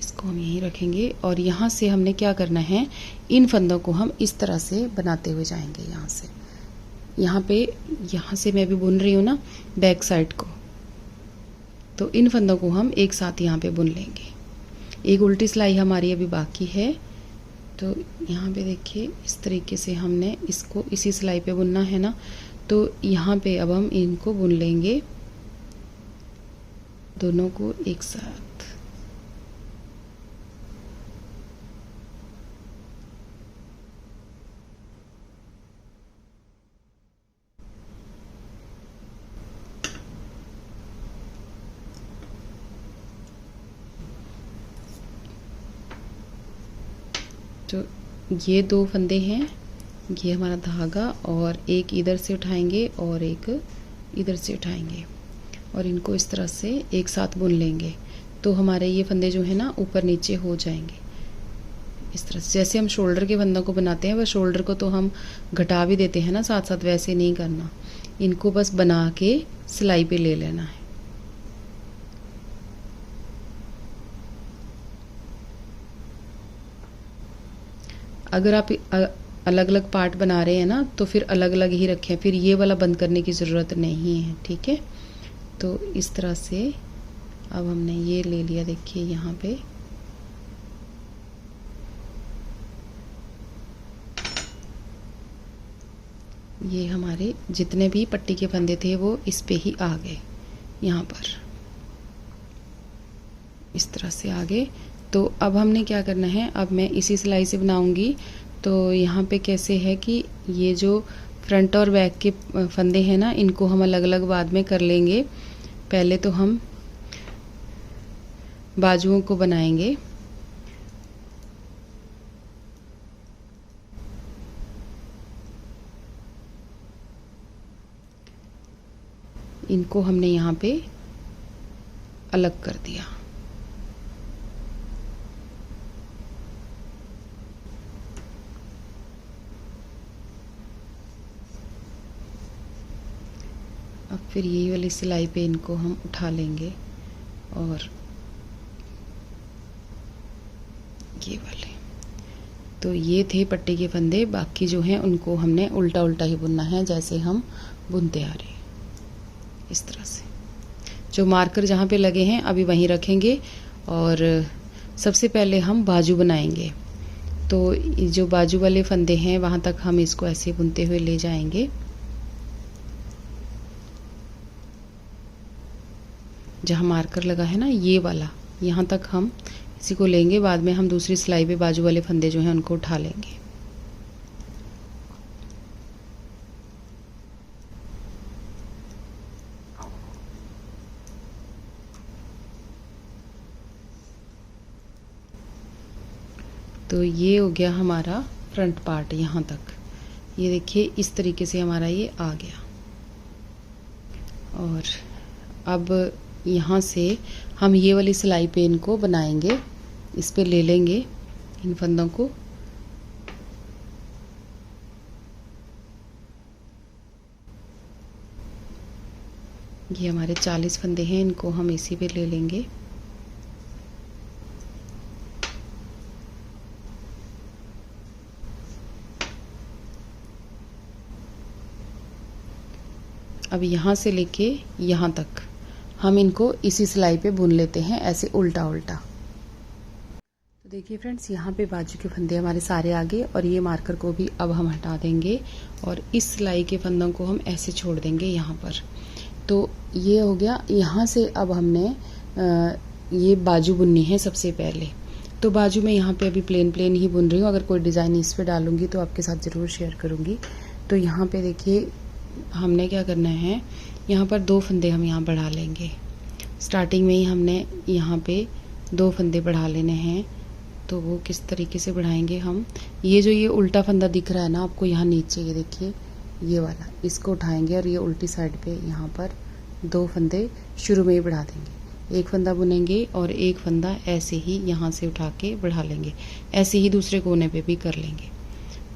S1: इसको हम यहीं रखेंगे। और यहाँ से हमने क्या करना है, इन फंदों को हम इस तरह से बनाते हुए जाएंगे। यहाँ से यहाँ से मैं अभी बुन रही हूँ ना बैक साइड को, तो इन फंदों को हम एक साथ यहाँ पे बुन लेंगे। एक उल्टी सिलाई हमारी अभी बाकी है। तो यहाँ पे देखिए इस तरीके से हमने इसको इसी सिलाई पे बुनना है ना। तो यहाँ पे अब हम इनको बुन लेंगे दोनों को एक साथ। तो ये 2 फंदे हैं, ये हमारा धागा, और एक इधर से उठाएंगे और एक इधर से उठाएंगे और इनको इस तरह से एक साथ बुन लेंगे। तो हमारे ये फंदे जो है ना ऊपर नीचे हो जाएंगे इस तरह से। जैसे हम शोल्डर के फंदों को बनाते हैं, वह शोल्डर को तो हम घटा भी देते हैं ना साथ साथ, वैसे नहीं करना। इनको बस बना के सिलाई पे ले लेना है। अगर आप अलग अलग पार्ट बना रहे हैं ना तो फिर अलग अलग ही रखें, फिर ये वाला बंद करने की ज़रूरत नहीं है, ठीक है। तो इस तरह से अब हमने ये ले लिया, देखिए यहाँ पे ये हमारे जितने भी पट्टी के फंदे थे वो इस पे ही आ गए, यहाँ पर इस तरह से आ गए। तो अब हमने क्या करना है, अब मैं इसी सिलाई से बनाऊंगी। तो यहाँ पे कैसे है कि ये जो फ्रंट और बैक के फंदे हैं ना, इनको हम अलग अलग बाद में कर लेंगे। पहले तो हम बाजुओं को बनाएंगे। इनको हमने यहाँ पे अलग कर दिया। अब फिर यही वाली सिलाई पे इनको हम उठा लेंगे और ये वाले। तो ये थे पट्टी के फंदे, बाकी जो हैं उनको हमने उल्टा उल्टा ही बुनना है जैसे हम बुनते आ रहे हैं इस तरह से। जो मार्कर जहाँ पे लगे हैं अभी वहीं रखेंगे और सबसे पहले हम बाजू बनाएंगे। तो जो बाजू वाले फंदे हैं वहाँ तक हम इसको ऐसे बुनते हुए ले जाएंगे। जहाँ मार्कर लगा है ना ये वाला, यहाँ तक हम इसी को लेंगे। बाद में हम दूसरी सिलाई पे बाजू वाले फंदे जो हैं उनको उठा लेंगे। तो ये हो गया हमारा फ्रंट पार्ट यहाँ तक। ये देखिए इस तरीके से हमारा ये आ गया। और अब यहाँ से हम ये वाली सिलाई पे इनको बनाएंगे। इस पे ले लेंगे इन फंदों को। ये हमारे 40 फंदे हैं, इनको हम इसी पे ले लेंगे। अब यहाँ से लेके यहाँ तक हम इनको इसी सिलाई पे बुन लेते हैं, ऐसे उल्टा उल्टा। तो देखिए फ्रेंड्स, यहाँ पे बाजू के फंदे हमारे सारे आ गए और ये मार्कर को भी अब हम हटा देंगे और इस सिलाई के फंदों को हम ऐसे छोड़ देंगे यहाँ पर। तो ये हो गया। यहाँ से अब हमने ये बाजू बुननी है सबसे पहले। तो बाजू में यहाँ पे अभी प्लेन प्लेन ही बुन रही हूँ। अगर कोई डिज़ाइन इस पे डालूंगी तो आपके साथ ज़रूर शेयर करूँगी। तो यहाँ पे देखिए हमने क्या करना है, यहाँ पर 2 फंदे हम यहाँ बढ़ा लेंगे। स्टार्टिंग में ही हमने यहाँ पे 2 फंदे बढ़ा लेने हैं। तो वो किस तरीके से बढ़ाएंगे हम, ये जो ये उल्टा फंदा दिख रहा है ना आपको यहाँ नीचे, ये देखिए ये वाला, इसको उठाएंगे और ये उल्टी साइड पे यहाँ पर 2 फंदे शुरू में ही बढ़ा देंगे। एक फंदा बुनेंगे और एक फंदा ऐसे ही यहाँ से उठा के बढ़ा लेंगे। ऐसे ही दूसरे कोने पे भी कर लेंगे।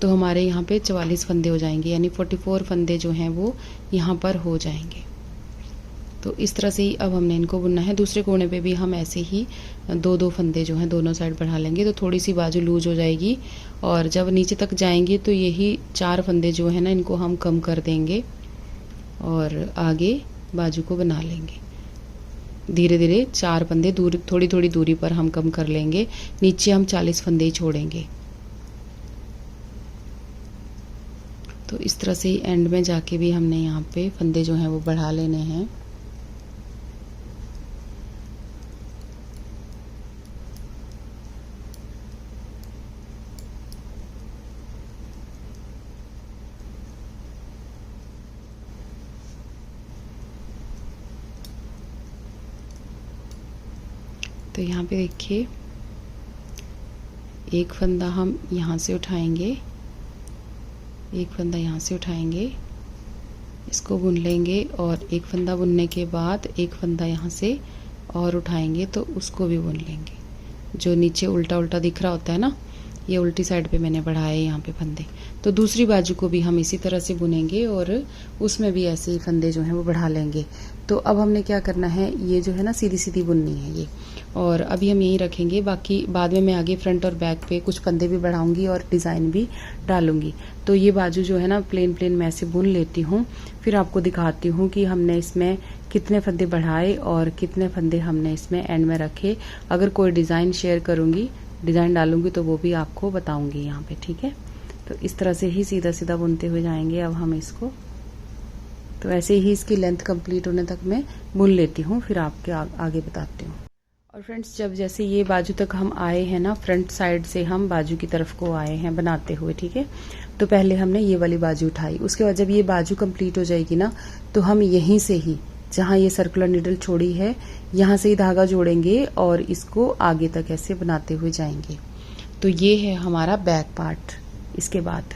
S1: तो हमारे यहाँ पे 44 फंदे हो जाएंगे, यानी 44 फंदे जो हैं वो यहाँ पर हो जाएंगे। तो इस तरह से ही अब हमने इनको बुनना है। दूसरे कोने पे भी हम ऐसे ही 2-2 फंदे जो हैं दोनों साइड बढ़ा लेंगे। तो थोड़ी सी बाजू लूज हो जाएगी और जब नीचे तक जाएंगे तो यही 4 फंदे जो है ना इनको हम कम कर देंगे और आगे बाजू को बना लेंगे। धीरे धीरे 4 फंदे दूर, थोड़ी थोड़ी दूरी पर हम कम कर लेंगे। नीचे हम 40 फंदे ही छोड़ेंगे। तो इस तरह से ही एंड में जाके भी हमने यहाँ पे फंदे जो हैं वो बढ़ा लेने हैं। तो यहाँ पे देखिए एक फंदा हम यहाँ से उठाएंगे, एक फंदा यहाँ से उठाएंगे, इसको बुन लेंगे और एक फंदा बुनने के बाद एक फंदा यहाँ से और उठाएंगे तो उसको भी बुन लेंगे। जो नीचे उल्टा उल्टा दिख रहा होता है ना, ये उल्टी साइड पे मैंने बढ़ाए यहाँ पे फंदे। तो दूसरी बाजू को भी हम इसी तरह से बुनेंगे और उसमें भी ऐसे ही फंदे जो हैं वो बढ़ा लेंगे। तो अब हमने क्या करना है, ये जो है ना सीधी सीधी बुननी है ये, और अभी हम यही रखेंगे। बाकी बाद में मैं आगे फ्रंट और बैक पे कुछ फंदे भी बढ़ाऊंगी और डिज़ाइन भी डालूंगी। तो ये बाजू जो है ना प्लेन प्लेन मैं ऐसे बुन लेती हूँ, फिर आपको दिखाती हूँ कि हमने इसमें कितने फंदे बढ़ाए और कितने फंदे हमने इसमें एंड में रखे। अगर कोई डिज़ाइन शेयर करूँगी, डिज़ाइन डालूंगी तो वो भी आपको बताऊंगी यहाँ पे, ठीक है। तो इस तरह से ही सीधा सीधा बुनते हुए जाएंगे अब हम इसको। तो ऐसे ही इसकी लेंथ कंप्लीट होने तक मैं बुन लेती हूँ, फिर आपके आगे बताती हूँ। और फ्रेंड्स, जब जैसे ये बाजू तक हम आए हैं ना, फ्रंट साइड से हम बाजू की तरफ को आए हैं बनाते हुए, ठीक है। तो पहले हमने ये वाली बाजू उठाई, उसके बाद जब ये बाजू कंप्लीट हो जाएगी ना, तो हम यहीं से ही जहाँ ये सर्कुलर नीडल छोड़ी है यहाँ से ही धागा जोड़ेंगे और इसको आगे तक ऐसे बनाते हुए जाएंगे। तो ये है हमारा बैक पार्ट। इसके बाद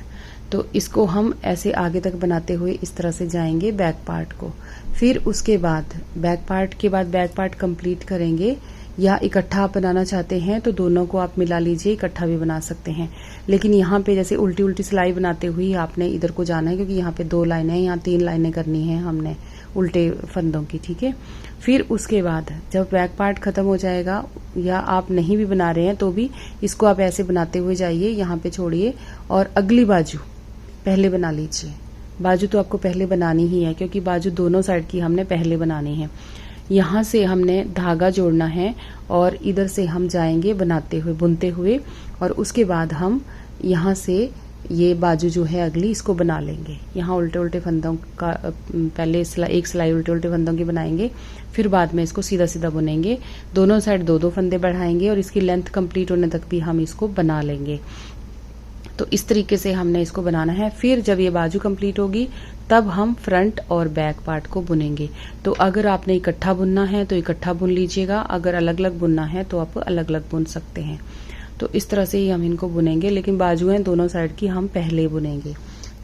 S1: तो इसको हम ऐसे आगे तक बनाते हुए इस तरह से जाएंगे बैक पार्ट को। फिर उसके बाद बैक पार्ट के बाद बैक पार्ट कंप्लीट करेंगे, या इकट्ठा आप बनाना चाहते हैं तो दोनों को आप मिला लीजिए, इकट्ठा भी बना सकते हैं। लेकिन यहाँ पे जैसे उल्टी उल्टी सिलाई बनाते हुए आपने इधर को जाना है, क्योंकि यहाँ पे 2 लाइनें हैं, यहाँ 3 लाइनें करनी है हमने उल्टे फंदों की, ठीक है। फिर उसके बाद जब बैक पार्ट खत्म हो जाएगा, या आप नहीं भी बना रहे हैं तो भी इसको आप ऐसे बनाते हुए जाइए, यहाँ पे छोड़िए और अगली बाजू पहले बना लीजिए। बाजू तो आपको पहले बनानी ही है, क्योंकि बाजू दोनों साइड की हमने पहले बनानी है। यहाँ से हमने धागा जोड़ना है और इधर से हम जाएंगे बनाते हुए, बुनते हुए, और उसके बाद हम यहाँ से ये बाजू जो है अगली इसको बना लेंगे। यहाँ उल्टे उल्टे फंदों का पहले एक सिलाई उल्टे उल्टे फंदों की बनाएंगे, फिर बाद में इसको सीधा सीधा बुनेंगे। दोनों साइड दो दो फंदे बढ़ाएंगे और इसकी लेंथ कंप्लीट होने तक भी हम इसको बना लेंगे। तो इस तरीके से हमने इसको बनाना है। फिर जब ये बाजू कंप्लीट होगी तब हम फ्रंट और बैक पार्ट को बुनेंगे। तो अगर आपने इकट्ठा बुनना है तो इकट्ठा बुन लीजिएगा, अगर अलग अलग बुनना है तो आप अलग अलग बुन सकते हैं। तो इस तरह से ही हम इनको बुनेंगे, लेकिन बाजुएं दोनों साइड की हम पहले बुनेंगे।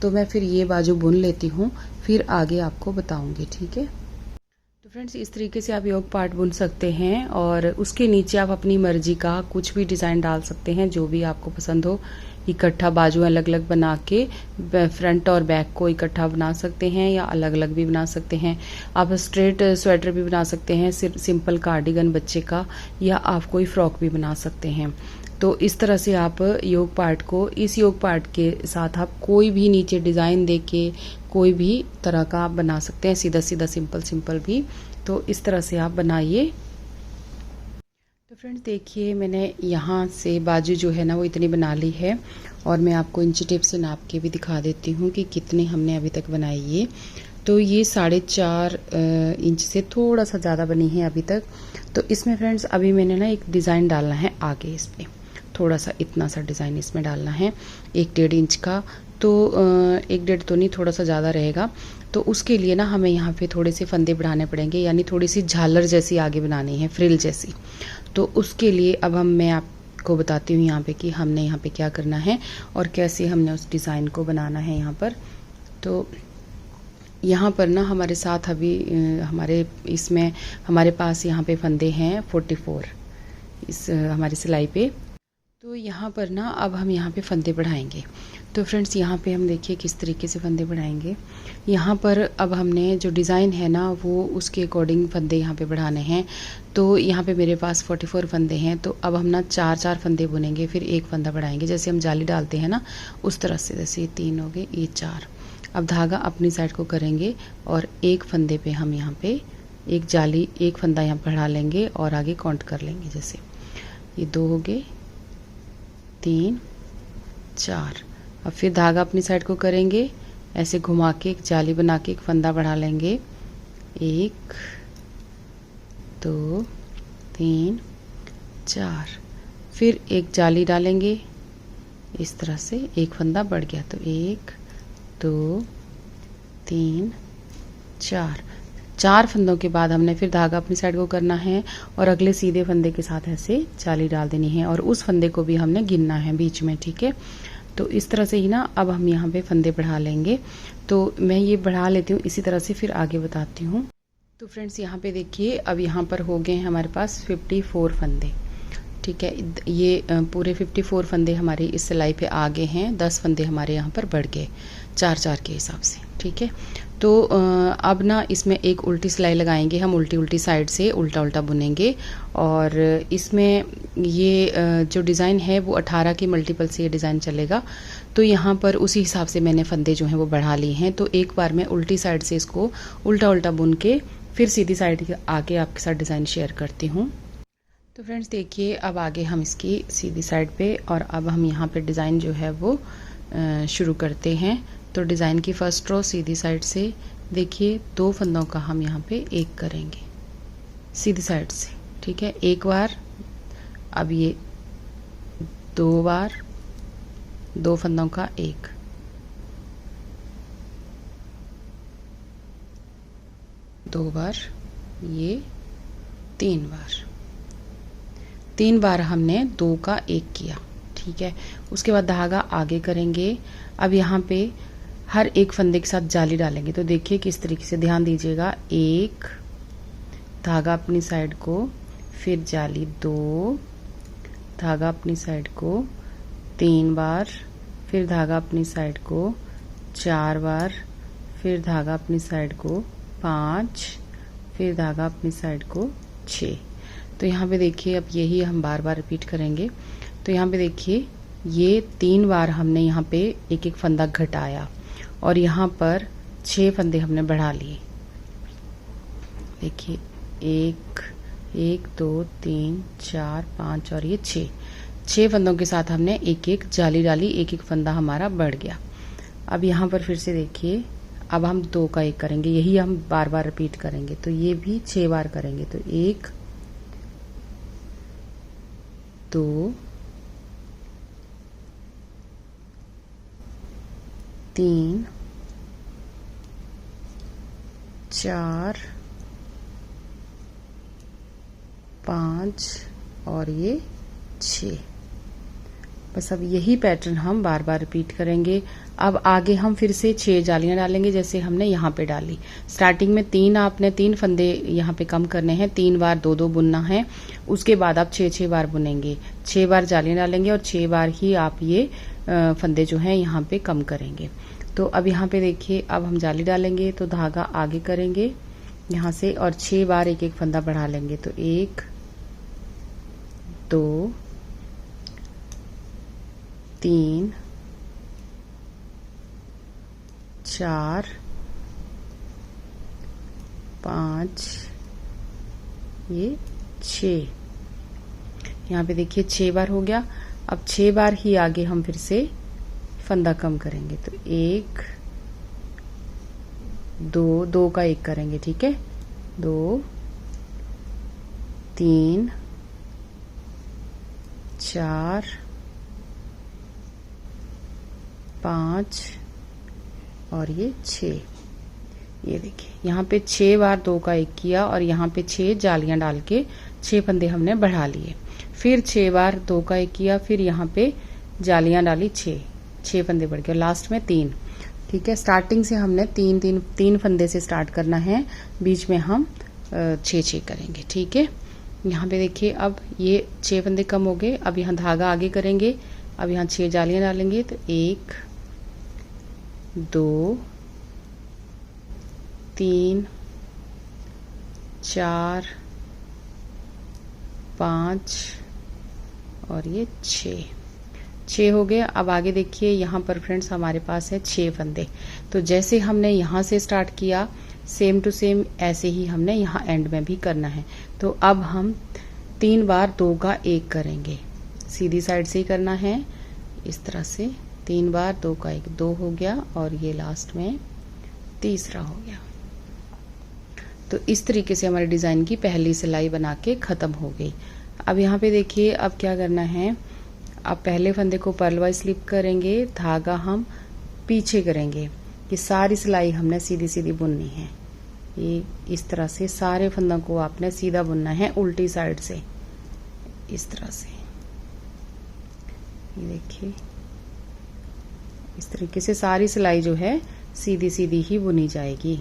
S1: तो मैं फिर ये बाजू बुन लेती हूँ, फिर आगे आपको बताऊंगी, ठीक है। तो फ्रेंड्स, इस तरीके से आप योक पार्ट बुन सकते हैं और उसके नीचे आप अपनी मर्जी का कुछ भी डिज़ाइन डाल सकते हैं, जो भी आपको पसंद हो। इकट्ठा बाजू अलग अलग बना के फ्रंट और बैक को इकट्ठा बना सकते हैं या अलग अलग भी बना सकते हैं। आप स्ट्रेट स्वेटर भी बना सकते हैं, सिर्फ सिंपल कार्डिगन बच्चे का, या आप कोई फ्रॉक भी बना सकते हैं। तो इस तरह से आप योक पार्ट को, इस योक पार्ट के साथ आप कोई भी नीचे डिज़ाइन दे के कोई भी तरह का आप बना सकते हैं, सीधा सीधा सिंपल सिंपल भी। तो इस तरह से आप बनाइए। तो फ्रेंड्स देखिए, मैंने यहाँ से बाजू जो है ना वो इतनी बना ली है और मैं आपको इंची टेप से नाप के भी दिखा देती हूँ कि कितने हमने अभी तक बनाई है। तो ये 4.5 इंच से थोड़ा सा ज़्यादा बनी है अभी तक। तो इसमें फ्रेंड्स अभी मैंने ना एक डिज़ाइन डालना है आगे, इस पर थोड़ा सा इतना सा डिज़ाइन इसमें डालना है 1.5 इंच का। तो 1.5 तो नहीं, थोड़ा सा ज़्यादा रहेगा। तो उसके लिए ना हमें यहाँ पे थोड़े से फंदे बढ़ाने पड़ेंगे, यानी थोड़ी सी झालर जैसी आगे बनानी है, फ्रिल जैसी। तो उसके लिए अब मैं आपको बताती हूँ यहाँ पे कि हमने यहाँ पे क्या करना है और कैसे हमने उस डिज़ाइन को बनाना है यहाँ पर। तो यहाँ पर ना हमारे साथ अभी हमारे पास यहाँ पे फंदे हैं 44 इस हमारी सिलाई पे। तो यहाँ पर ना अब हम यहाँ पे फंदे बढ़ाएंगे। तो फ्रेंड्स यहाँ पे हम देखिए किस तरीके से फंदे बढ़ाएंगे। यहाँ पर अब हमने जो डिज़ाइन है ना वो उसके अकॉर्डिंग फंदे यहाँ पे बढ़ाने हैं। तो यहाँ पे मेरे पास 44 फंदे हैं। तो अब हम ना 4 फंदे बुनेंगे, फिर एक फंदा बढ़ाएंगे, जैसे हम जाली डालते हैं ना उस तरह से। जैसे ये 3 हो गए, ये 4। अब धागा अपनी साइड को करेंगे और एक फंदे पे हम यहाँ पे एक फंदा यहाँ बढ़ा लेंगे और आगे काउंट कर लेंगे। जैसे ये 2 हो गए, 3, 4। अब फिर धागा अपनी साइड को करेंगे, ऐसे घुमा के एक जाली बना के एक फंदा बढ़ा लेंगे। 1, 2, 3, 4। फिर एक जाली डालेंगे इस तरह से, एक फंदा बढ़ गया। तो 1, 2, 3, 4 फंदों के बाद हमने फिर धागा अपनी साइड को करना है और अगले सीधे फंदे के साथ ऐसे जाली डाल देनी है और उस फंदे को भी हमने गिनना है बीच में, ठीक है। तो इस तरह से ही ना अब हम यहाँ पे फंदे बढ़ा लेंगे। तो मैं ये बढ़ा लेती हूँ, इसी तरह से फिर आगे बताती हूँ। तो फ्रेंड्स यहाँ पे देखिए, अब यहाँ पर हो गए हैं हमारे पास 54 फंदे, ठीक है। ये पूरे 54 फंदे हमारे इस सिलाई पे आ गए हैं। 10 फंदे हमारे यहाँ पर बढ़ गए 4 के हिसाब से, ठीक है। तो अब ना इसमें एक उल्टी सिलाई लगाएंगे हम, उल्टी साइड से उल्टा उल्टा बुनेंगे। और इसमें ये जो डिज़ाइन है वो 18 के मल्टीपल से ये डिज़ाइन चलेगा। तो यहाँ पर उसी हिसाब से मैंने फंदे जो हैं वो बढ़ा लिए हैं। तो एक बार मैं उल्टी साइड से इसको उल्टा उल्टा बुन के फिर सीधी साइड के आगे आपके साथ डिज़ाइन शेयर करती हूँ। तो फ्रेंड्स देखिए, अब आगे हम इसकी सीधी साइड पे और अब हम यहाँ पे डिज़ाइन जो है वो शुरू करते हैं। तो डिज़ाइन की फर्स्ट रो सीधी साइड से देखिए, 2 फंदों का हम यहाँ पे एक करेंगे सीधी साइड से, ठीक है। एक बार, अब ये 2 बार, 2 फंदों का एक, 2 बार, ये 3 बार, 3 बार हमने 2 का 1 किया, ठीक है। उसके बाद धागा आगे करेंगे। अब यहाँ पे हर एक फंदे के साथ जाली डालेंगे। तो देखिए किस तरीके से, ध्यान दीजिएगा। 1 धागा अपनी साइड को, फिर जाली 2 धागा अपनी साइड को 3 बार, फिर धागा अपनी साइड को 4 बार, फिर धागा अपनी साइड को 5, फिर धागा अपनी साइड को 6। तो यहाँ पे देखिए, अब यही हम बार बार रिपीट करेंगे। तो यहाँ पे देखिए, ये 3 बार हमने यहाँ पे एक एक फंदा घटाया और यहाँ पर 6 फंदे हमने बढ़ा लिए। देखिए 1, 2, 3, 4, 5 और ये 6। 6 फंदों के साथ हमने एक एक जाली डाली, एक एक फंदा हमारा बढ़ गया। अब यहाँ पर फिर से देखिए, अब हम 2 का 1 करेंगे, यही हम बार बार रिपीट करेंगे। तो ये भी 6 बार करेंगे। तो 1 2 3 4 5 और ये 6। बस अब यही पैटर्न हम बार बार रिपीट करेंगे। अब आगे हम फिर से 6 जालियां डालेंगे जैसे हमने यहाँ पे डाली। स्टार्टिंग में 3 आपने 3 फंदे यहाँ पे कम करने हैं, 3 बार 2-2 बुनना है। उसके बाद आप 6-6 बार बुनेंगे, 6 बार जालियां डालेंगे और 6 बार ही आप ये फंदे जो हैं यहाँ पे कम करेंगे। तो अब यहाँ पे देखिए, अब हम जाली डालेंगे तो धागा आगे करेंगे यहाँ से और 6 बार एक एक फंदा बढ़ा लेंगे। तो 1 2 3 4 5 ये 6। यहाँ पे देखिए 6 बार हो गया। अब 6 बार ही आगे हम फिर से फंदा कम करेंगे। तो 1 2 2 का 1 करेंगे, ठीक है। 2 3 4 5 और ये 6। ये देखिए यहाँ पे 6 बार 2 का 1 किया और यहाँ पे 6 जालियां डाल के 6 फंदे हमने बढ़ा लिए। फिर 6 बार 2 का 1 किया, फिर यहाँ पे जालियां डाली 6 फंदे बढ़ गए, लास्ट में 3। ठीक है, स्टार्टिंग से हमने 3 फंदे से स्टार्ट करना है, बीच में हम 6 करेंगे। ठीक है, यहाँ पे देखिए अब ये 6 फंदे कम हो गए। अब यहाँ धागा आगे करेंगे, अब यहाँ 6 जालियां डालेंगे। तो 1 2 3 4 5 और ये 6 हो गए। अब आगे देखिए यहाँ पर फ्रेंड्स हमारे पास है 6 फंदे। तो जैसे हमने यहाँ से स्टार्ट किया सेम टू सेम ऐसे ही हमने यहाँ एंड में भी करना है। तो अब हम 3 बार 2 का 1 करेंगे, सीधी साइड से ही करना है इस तरह से। 3 बार 2 का 1, 2 हो गया और ये लास्ट में तीसरा हो गया। तो इस तरीके से हमारे डिजाइन की पहली सिलाई बना के खत्म हो गई। अब यहाँ पे देखिए अब क्या करना है, अब पहले फंदे को पर्ल वाइज स्लिप करेंगे, धागा हम पीछे करेंगे। ये सारी सिलाई हमने सीधी सीधी बुननी है। ये इस तरह से सारे फंदों को आपने सीधा बुनना है उल्टी साइड से, इस तरह से। ये देखिए इस तरीके से सारी सिलाई जो है सीधी सीधी ही बुनी जाएगी।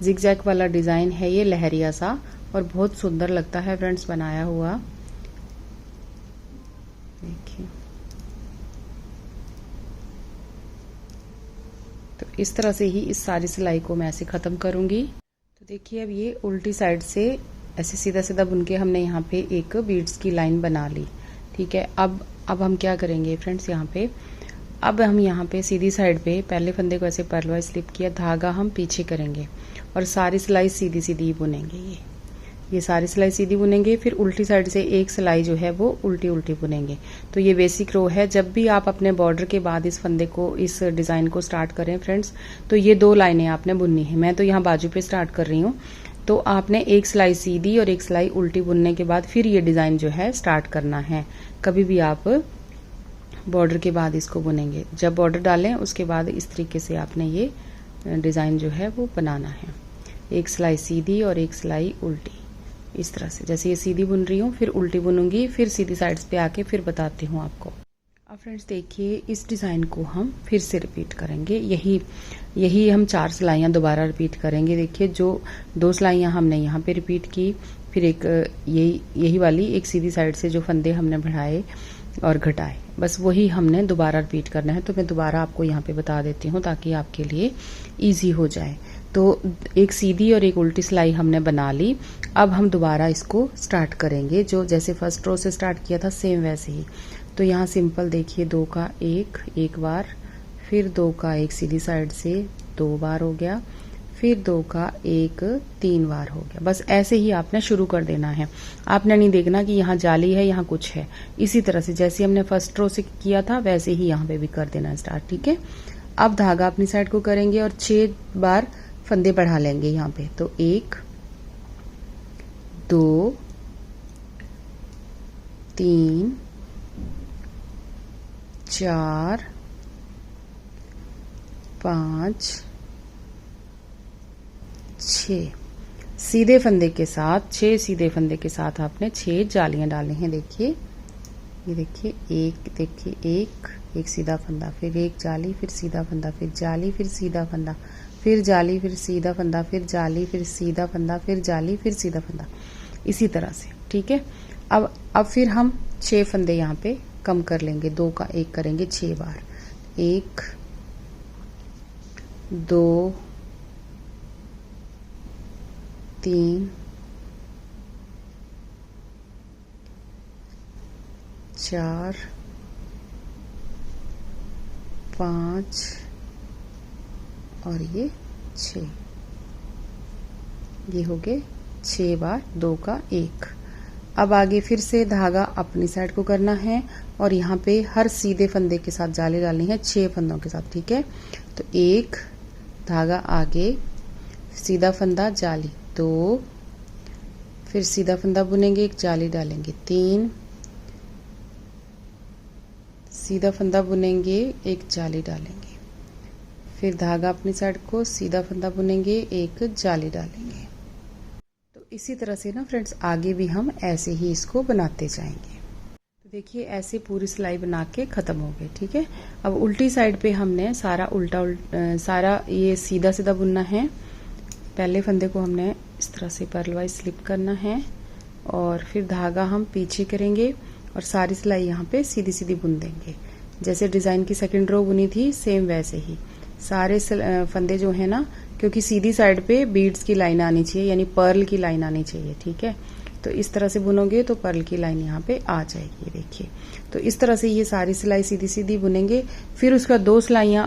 S1: जिगजैग वाला डिजाइन है ये, लहरिया सा, और बहुत सुंदर लगता है फ्रेंड्स बनाया हुआ। देखिए तो इस तरह से ही इस सारी सिलाई को मैं ऐसे खत्म करूंगी। तो देखिए अब ये उल्टी साइड से ऐसे सीधा सीधा बुन के हमने यहाँ पे एक बीड्स की लाइन बना ली। ठीक है, अब हम क्या करेंगे फ्रेंड्स, यहाँ पे अब हम यहाँ पे सीधी साइड पे पहले फंदे को ऐसे पर्ल वाइज स्लिप किया, धागा हम पीछे करेंगे और सारी सिलाई सीधी सीधी ही बुनेंगे। ये सारी सिलाई सीधी बुनेंगे, फिर उल्टी साइड से एक सिलाई जो है वो उल्टी उल्टी बुनेंगे। तो ये बेसिक रो है। जब भी आप अपने बॉर्डर के बाद इस फंदे को, इस डिजाइन को स्टार्ट करें फ्रेंड्स, तो ये 2 लाइनें आपने बुननी है। मैं तो यहाँ बाजू पे स्टार्ट कर रही हूँ, तो आपने एक सिलाई सीधी और एक सिलाई उल्टी बुनने के बाद फिर ये डिजाइन जो है स्टार्ट करना है। कभी भी आप बॉर्डर के बाद इसको बुनेंगे, जब बॉर्डर डालें उसके बाद इस तरीके से आपने ये डिजाइन जो है वो बनाना है। एक सिलाई सीधी और एक सिलाई उल्टी, इस तरह से। जैसे ये सीधी बुन रही हूँ, फिर उल्टी बुनूंगी, फिर सीधी साइड्स पे आके फिर बताती हूँ आपको। अब फ्रेंड्स देखिए इस डिजाइन को हम फिर से रिपीट करेंगे। यही हम 4 सिलाइयाँ दोबारा रिपीट करेंगे। देखिए जो 2 सिलाइयाँ हमने यहाँ पे रिपीट की, फिर एक यही वाली एक सीधी साइड से जो फंदे हमने बढ़ाए और घटाए, बस वही हमने दोबारा रिपीट करना है। तो मैं दोबारा आपको यहाँ पे बता देती हूँ ताकि आपके लिए इजी हो जाए। तो एक सीधी और एक उल्टी सिलाई हमने बना ली। अब हम दोबारा इसको स्टार्ट करेंगे, जो जैसे फर्स्ट रो से स्टार्ट किया था सेम वैसे ही। तो यहाँ सिंपल देखिए 2 का 1 एक बार, फिर 2 का 1 सीधी साइड से 2 बार हो गया, फिर 2 का 1 3 बार हो गया। बस ऐसे ही आपने शुरू कर देना है। आपने नहीं देखना कि यहाँ जाली है यहाँ कुछ है। इसी तरह से जैसे हमने फर्स्ट रो से किया था वैसे ही यहाँ पे भी कर देना स्टार्ट, ठीक है। अब धागा अपनी साइड को करेंगे और 6 बार फंदे बढ़ा लेंगे यहाँ पे। तो 1 2 3 4 5 6 सीधे फंदे के साथ 6 सीधे फंदे के साथ आपने 6 जालियां डाली हैं। देखिए ये देखिए एक, देखिए एक सीधा फंदा, फिर एक जाली, फिर सीधा फंदा, फिर जाली, फिर सीधा फंदा, फिर जाली, फिर सीधा फंदा, फिर जाली, फिर सीधा फंदा, फिर जाली, फिर सीधा फंदा, इसी तरह से, ठीक है। अब फिर हम 6 फंदे यहाँ पे कम कर लेंगे। 2 का 1 करेंगे 6 बार। 1 2 3 4 5 और ये 6, ये हो गए 6 बार 2 का 1। अब आगे फिर से धागा अपनी साइड को करना है और यहाँ पे हर सीधे फंदे के साथ जाली डालनी है 6 फंदों के साथ, ठीक है। तो 1 धागा आगे, सीधा फंदा जाली 2, फिर सीधा फंदा बुनेंगे, एक जाली डालेंगे 3, सीधा फंदा बुनेंगे, एक जाली डालेंगे, फिर धागा अपनी साइड को, सीधा फंदा बुनेंगे, एक जाली डालेंगे। तो इसी तरह से ना फ्रेंड्स आगे भी हम ऐसे ही इसको बनाते जाएंगे। तो देखिए ऐसे पूरी सिलाई बना के खत्म हो गए, ठीक है। अब उल्टी साइड पे हमने सारा सारा ये सीधा सीधा बुनना है। पहले फंदे को हमने इस तरह से पर्ल वाइज स्लिप करना है और फिर धागा हम पीछे करेंगे और सारी सिलाई यहाँ पे सीधी सीधी बुन देंगे। जैसे डिजाइन की सेकंड रो बुनी थी सेम वैसे ही सारे फंदे जो है ना, क्योंकि सीधी साइड पे बीड्स की लाइन आनी चाहिए, यानी पर्ल की लाइन आनी चाहिए, ठीक है। तो इस तरह से बुनोगे तो पर्ल की लाइन यहाँ पे आ जाएगी, देखिए। तो इस तरह से ये सारी सिलाई सीधी सीधी बुनेंगे। फिर उसका 2 सिलाइयाँ,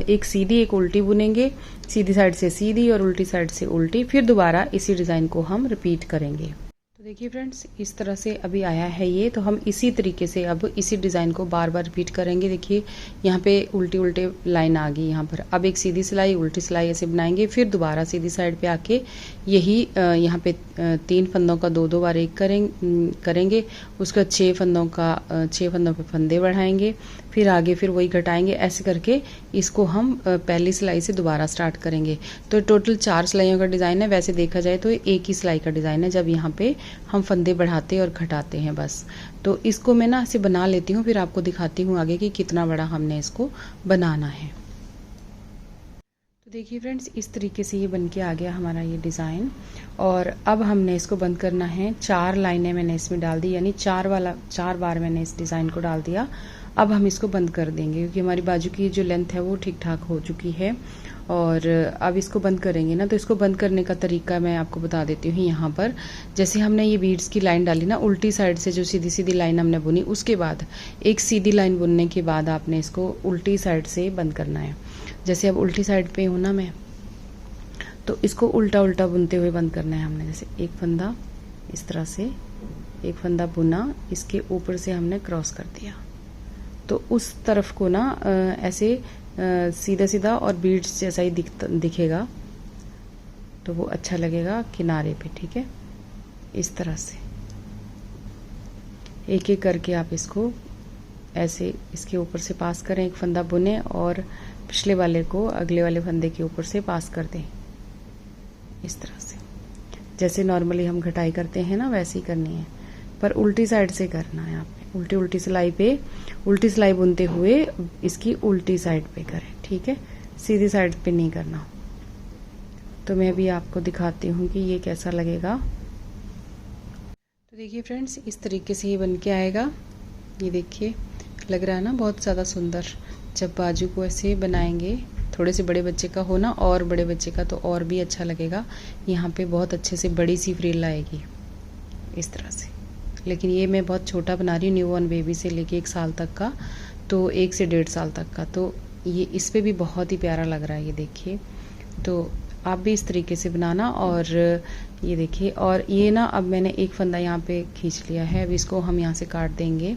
S1: एक सीधी एक उल्टी बुनेंगे, सीधी साइड से सीधी और उल्टी साइड से उल्टी। फिर दोबारा इसी डिजाइन को हम रिपीट करेंगे। तो देखिए फ्रेंड्स इस तरह से अभी आया है ये। तो हम इसी तरीके से अब इसी डिजाइन को बार बार रिपीट करेंगे। देखिए यहाँ पे उल्टी उल्टे लाइन आ गई यहाँ पर। अब एक सीधी सिलाई उल्टी सिलाई ऐसे बनाएंगे, फिर दोबारा सीधी साइड पे आके यही यहाँ पे 3 फंदों का 2-2 बार एक करेंगे। उसका 6 फंदों पे फंदे बढ़ाएंगे, फिर आगे फिर वही घटाएंगे। ऐसे करके इसको हम पहली सिलाई से दोबारा स्टार्ट करेंगे। तो टोटल 4 सिलाइयों का डिजाइन है। वैसे देखा जाए तो एक ही सिलाई का डिजाइन है, जब यहाँ पे हम फंदे बढ़ाते और घटाते हैं बस। तो इसको मैं ना ऐसे बना लेती हूँ, फिर आपको दिखाती हूँ आगे कि कितना बड़ा हमने इसको बनाना है। तो देखिए फ्रेंड्स इस तरीके से ये बन के आ गया हमारा ये डिज़ाइन। और अब हमने इसको बंद करना है। 4 लाइनें मैंने इसमें डाल दी, यानी 4 बार मैंने इस डिज़ाइन को डाल दिया। अब हम इसको बंद कर देंगे क्योंकि हमारी बाजू की जो लेंथ है वो ठीक ठाक हो चुकी है। और अब इसको बंद करेंगे ना, तो इसको बंद करने का तरीका मैं आपको बता देती हूँ। यहाँ पर जैसे हमने ये बीड्स की लाइन डाली ना, उल्टी साइड से जो सीधी सीधी लाइन हमने बुनी, उसके बाद एक सीधी लाइन बुनने के बाद आपने इसको उल्टी साइड से बंद करना है। जैसे अब उल्टी साइड पे हूँ ना मैं, तो इसको उल्टा उल्टा बुनते हुए बंद करना है हमने। जैसे एक फंदा इस तरह से, एक फंदा बुना, इसके ऊपर से हमने क्रॉस कर दिया, तो उस तरफ को ना ऐसे सीधा सीधा और बीड्स जैसा ही दिखेगा, तो वो अच्छा लगेगा किनारे पे, ठीक है। इस तरह से एक एक करके आप इसको ऐसे इसके ऊपर से पास करें, एक फंदा बुने और पिछले वाले को अगले वाले फंदे के ऊपर से पास कर दें। इस तरह से जैसे नॉर्मली हम घटाई करते हैं ना, वैसे ही करनी है, पर उल्टी साइड से करना है आपने। उल्टी सिलाई पे उल्टी सिलाई बुनते हुए इसकी उल्टी साइड पे करें, ठीक है, सीधी साइड पे नहीं करना। तो मैं भी आपको दिखाती हूँ कि ये कैसा लगेगा। तो देखिए फ्रेंड्स इस तरीके से ये बन के आएगा। ये देखिए लग रहा है ना बहुत ज़्यादा सुंदर। जब बाजू को ऐसे बनाएंगे, थोड़े से बड़े बच्चे का हो ना, और बड़े बच्चे का तो और भी अच्छा लगेगा। यहाँ पे बहुत अच्छे से बड़ी सी फ्रिल आएगी इस तरह से। लेकिन ये मैं बहुत छोटा बना रही हूँ, न्यू बॉर्न बेबी से लेके 1 साल तक का, तो 1 से 1.5 साल तक का। तो ये इस पे भी बहुत ही प्यारा लग रहा है, ये देखिए। तो आप भी इस तरीके से बनाना। और ये देखिए, और ये ना अब मैंने एक फंदा यहाँ पे खींच लिया है, अब इसको हम यहाँ से काट देंगे।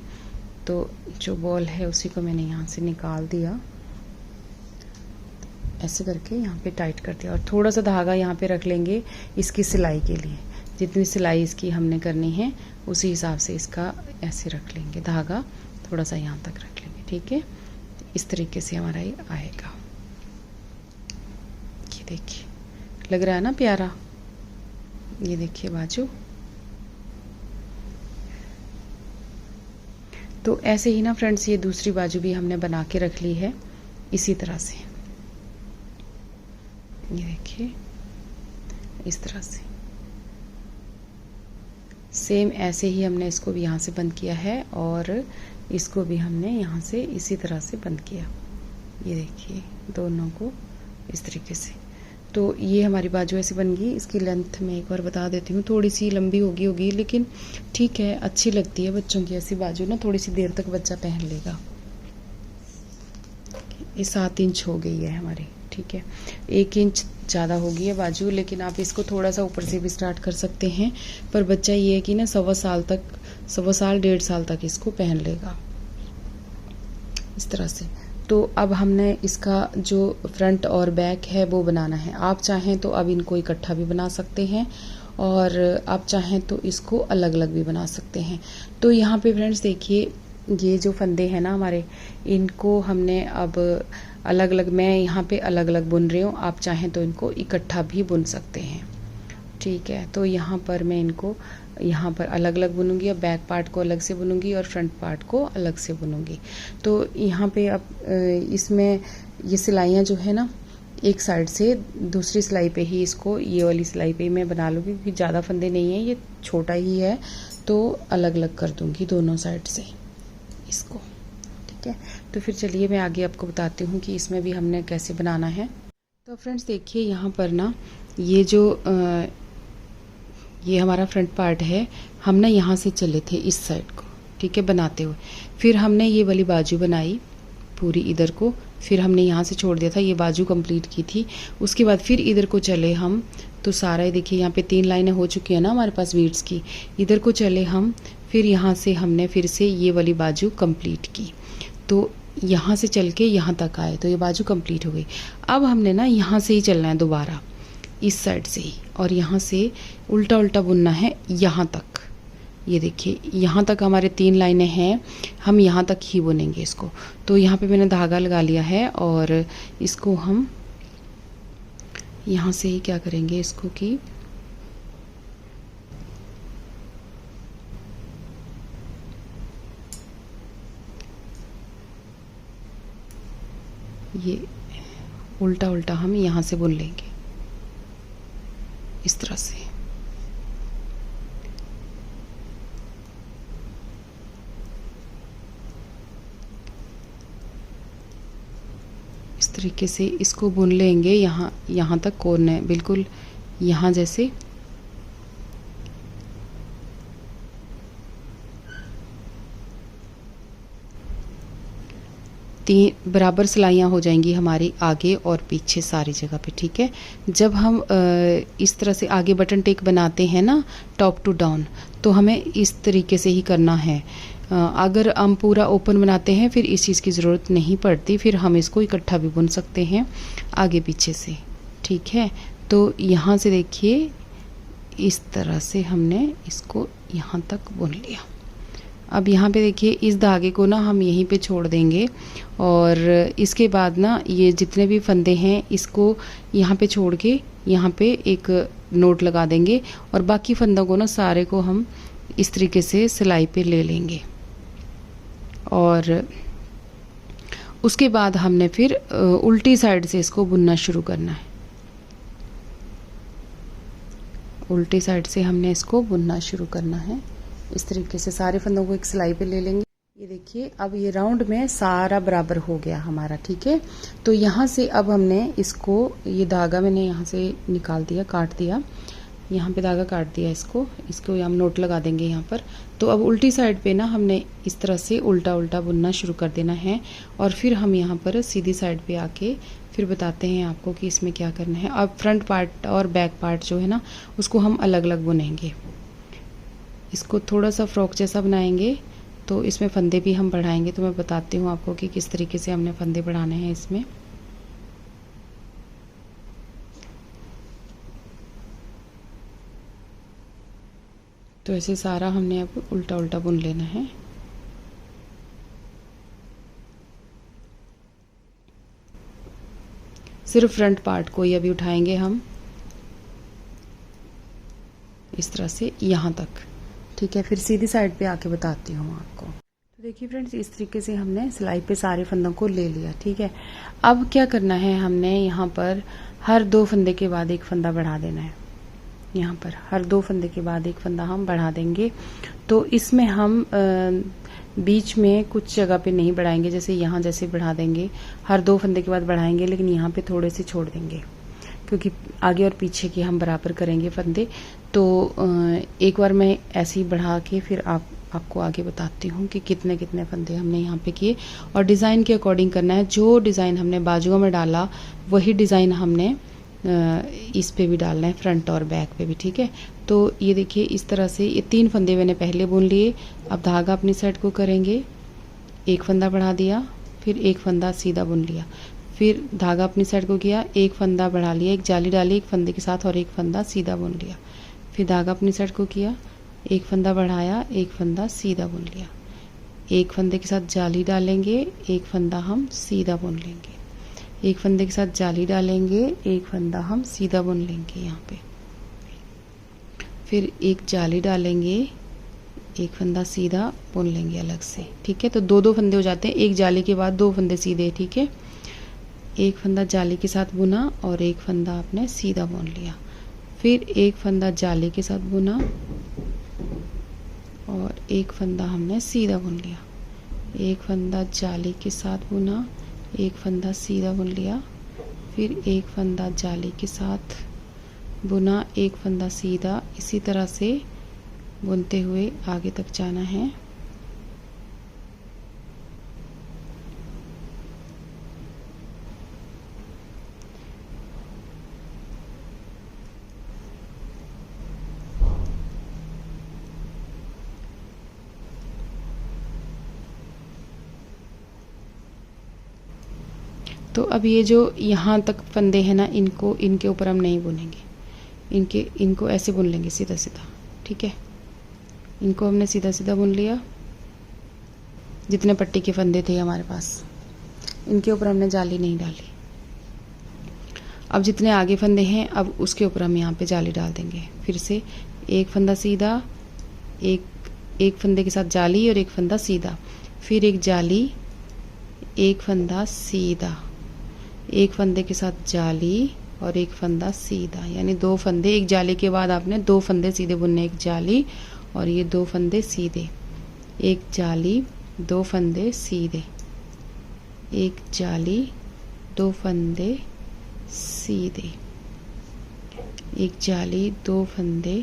S1: तो जो बॉल है उसी को मैंने यहाँ से निकाल दिया, ऐसे करके यहाँ पे टाइट कर दिया। और थोड़ा सा धागा यहाँ पे रख लेंगे इसकी सिलाई के लिए, जितनी सिलाई इसकी हमने करनी है उसी हिसाब से इसका ऐसे रख लेंगे, धागा थोड़ा सा यहाँ तक रख लेंगे, ठीक है। इस तरीके से हमारा ये आएगा। ये देखिए, लग रहा है ना प्यारा। ये देखिए बाजू। तो ऐसे ही ना फ्रेंड्स, ये दूसरी बाजू भी हमने बना के रख ली है इसी तरह से। ये देखिए इस तरह से सेम ऐसे ही हमने इसको भी यहाँ से बंद किया है और इसको भी हमने यहाँ से इसी तरह से बंद किया। ये देखिए दोनों को इस तरीके से। तो ये हमारी बाजू ऐसी बन गई। इसकी लेंथ मैं एक बार बता देती हूँ, थोड़ी सी लंबी होगी लेकिन ठीक है, अच्छी लगती है बच्चों की ऐसी बाजू ना, थोड़ी सी देर तक बच्चा पहन लेगा। ये 7 इंच हो गई है हमारी, ठीक है। 1 इंच ज़्यादा हो गई है बाजू, लेकिन आप इसको थोड़ा सा ऊपर से भी स्टार्ट कर सकते हैं। पर बच्चा ये है कि ना 1.25 साल 1.5 साल तक इसको पहन लेगा इस तरह से। तो अब हमने इसका जो फ्रंट और बैक है वो बनाना है। आप चाहें तो अब इनको इकट्ठा भी बना सकते हैं और आप चाहें तो इसको अलग अलग भी बना सकते हैं। तो यहाँ पे फ्रेंड्स देखिए, ये जो फंदे हैं ना हमारे, इनको हमने अब अलग अलग, मैं यहाँ पे अलग अलग बुन रही हूँ, आप चाहें तो इनको इकट्ठा भी बुन सकते हैं, ठीक है। तो यहाँ पर मैं इनको यहाँ पर अलग अलग बुनूंगी, और बैक पार्ट को अलग से बुनूंगी और फ्रंट पार्ट को अलग से बुनूंगी। तो यहाँ पे अब इसमें ये सिलाइयाँ जो है ना, एक साइड से दूसरी सिलाई पे ही इसको, ये वाली सिलाई पे ही मैं बना लूँगी, क्योंकि ज़्यादा फंदे नहीं है, ये छोटा ही है, तो अलग अलग कर दूँगी दोनों साइड से इसको, ठीक है। तो फिर चलिए मैं आगे आपको बताती हूँ कि इसमें भी हमने कैसे बनाना है। तो फ्रेंड्स देखिए, यहाँ पर ना ये जो ये हमारा फ्रंट पार्ट है, हम ना यहाँ से चले थे इस साइड को, ठीक है, बनाते हुए। फिर हमने ये वाली बाजू बनाई पूरी इधर को, फिर हमने यहाँ से छोड़ दिया था, ये बाजू कंप्लीट की थी। उसके बाद फिर इधर को चले हम, तो सारा ये देखिए यहाँ पे 3 लाइनें हो चुकी है ना हमारे पास बीड्स की। इधर को चले हम, फिर यहाँ से हमने फिर से ये वाली बाजू कंप्लीट की। तो यहाँ से चल के यहाँ तक आए, तो ये बाजू कंप्लीट हो गई। अब हमने ना यहाँ से ही चलना है दोबारा, इस साइड से ही, और यहाँ से उल्टा उल्टा बुनना है यहाँ तक। ये देखिए यहाँ तक हमारे 3 लाइनें हैं, हम यहाँ तक ही बुनेंगे इसको। तो यहाँ पे मैंने धागा लगा लिया है और इसको हम यहाँ से ही क्या करेंगे इसको कि ये उल्टा उल्टा हम यहाँ से बुन लेंगे इस तरह से। इस तरीके से इसको बुन लेंगे, यहाँ तक कोने बिल्कुल यहाँ जैसे। बराबर सिलाइयाँ हो जाएंगी हमारी आगे और पीछे सारी जगह पे, ठीक है। जब हम इस तरह से आगे बटन टेक बनाते हैं ना टॉप टू डाउन, तो हमें इस तरीके से ही करना है। अगर हम पूरा ओपन बनाते हैं फिर इस चीज़ की ज़रूरत नहीं पड़ती, फिर हम इसको इकट्ठा भी बुन सकते हैं आगे पीछे से, ठीक है। तो यहाँ से देखिए इस तरह से हमने इसको यहाँ तक बुन लिया। अब यहाँ पे देखिए इस धागे को ना हम यहीं पे छोड़ देंगे और इसके बाद ना ये जितने भी फंदे हैं इसको यहाँ पे छोड़ के यहाँ पे एक नोट लगा देंगे और बाकी फंदों को ना सारे को हम इस तरीके से सिलाई पे ले लेंगे। और उसके बाद हमने फिर उल्टी साइड से इसको बुनना शुरू करना है। उल्टी साइड से हमने इसको बुनना शुरू करना है। इस तरीके से सारे फंदों को एक सिलाई पे ले लेंगे। ये देखिए अब ये राउंड में सारा बराबर हो गया हमारा, ठीक है। तो यहाँ से अब हमने इसको, ये धागा मैंने यहाँ से निकाल दिया, काट दिया। यहाँ पे धागा काट दिया इसको हम नोट लगा देंगे यहाँ पर। तो अब उल्टी साइड पे ना हमने इस तरह से उल्टा उल्टा बुनना शुरू कर देना है और फिर हम यहाँ पर सीधी साइड पे आके फिर बताते हैं आपको कि इसमें क्या करना है। अब फ्रंट पार्ट और बैक पार्ट जो है ना उसको हम अलग अलग बुनेंगे। इसको थोड़ा सा फ्रॉक जैसा बनाएंगे तो इसमें फंदे भी हम बढ़ाएंगे। तो मैं बताती हूँ आपको कि किस तरीके से हमने फंदे बढ़ाने हैं इसमें। तो ऐसे सारा हमने अब उल्टा उल्टा बुन लेना है। सिर्फ फ्रंट पार्ट को ही अभी उठाएंगे हम इस तरह से यहाँ तक, ठीक है। फिर सीधी साइड पे आके बताती हूँ आपको। तो देखिए फ्रेंड्स, इस तरीके से हमने सिलाई पे सारे फंदों को ले लिया, ठीक है। अब क्या करना है, हमने यहाँ पर हर 2 फंदे के बाद एक फंदा बढ़ा देना है। यहाँ पर हर 2 फंदे के बाद एक फंदा हम बढ़ा देंगे। तो इसमें हम बीच में कुछ जगह पे नहीं बढ़ाएंगे, जैसे यहाँ जैसे बढ़ा देंगे, हर 2 फंदे के बाद बढ़ाएंगे, लेकिन यहाँ पे थोड़े से छोड़ देंगे क्योंकि आगे और पीछे के हम बराबर करेंगे फंदे। तो एक बार मैं ऐसे ही बढ़ा के फिर आपको आगे बताती हूँ कि कितने कितने फंदे हमने यहाँ पे किए। और डिज़ाइन के अकॉर्डिंग करना है। जो डिज़ाइन हमने बाजुओं में डाला वही डिज़ाइन हमने इस पे भी डालना है, फ्रंट और बैक पे भी, ठीक है। तो ये देखिए इस तरह से ये 3 फंदे मैंने पहले बुन लिए। अब धागा अपनी साइड को करेंगे, एक फंदा बढ़ा दिया, फिर एक फंदा सीधा बुन लिया, फिर धागा अपनी साइड को किया, एक फंदा बढ़ा लिया, एक जाली डाली एक फंदे के साथ और एक फंदा सीधा बुन लिया, फिर धागा अपनी साइड को किया, एक फंदा बढ़ाया, एक फंदा सीधा बुन लिया, एक फंदे के साथ जाली डालेंगे, एक फंदा हम सीधा बुन लेंगे, एक फंदे के साथ जाली डालेंगे, एक फंदा हम सीधा बुन लेंगे यहाँ पे, फिर एक जाली डालेंगे, एक फंदा सीधा बुन लेंगे अलग से, ठीक है। तो 2-2 फंदे हो जाते हैं, एक जाली के बाद 2 फंदे सीधे, ठीक है। एक फंदा जाली के साथ बुना और एक फंदा आपने सीधा बुन लिया, फिर एक फंदा जाली के साथ बुना और एक फंदा हमने सीधा बुन लिया, एक फंदा जाली के साथ बुना, एक फंदा सीधा बुन लिया, फिर एक फंदा जाली के साथ बुना, एक फंदा सीधा, इसी तरह से बुनते हुए आगे तक जाना है। तो अब ये जो यहाँ तक फंदे हैं ना, इनके ऊपर हम नहीं बुनेंगे, इनको ऐसे बुन लेंगे सीधा सीधा, ठीक है। इनको हमने सीधा सीधा बुन लिया, जितने पट्टी के फंदे थे हमारे पास, इनके ऊपर हमने जाली नहीं डाली। अब जितने आगे फंदे हैं अब उसके ऊपर हम यहाँ पे जाली डाल देंगे। फिर से एक फंदा सीधा, एक फंदे के साथ जाली और एक फंदा सीधा, फिर एक जाली, एक फंदा सीधा, एक फंदे के साथ जाली और एक फंदा सीधा, यानी 2 फंदे। एक जाली के बाद आपने 2 फंदे सीधे बुनने, एक जाली और ये 2 फंदे सीधे, एक जाली 2 फंदे सीधे, एक जाली 2 फंदे सीधे, एक जाली 2 फंदे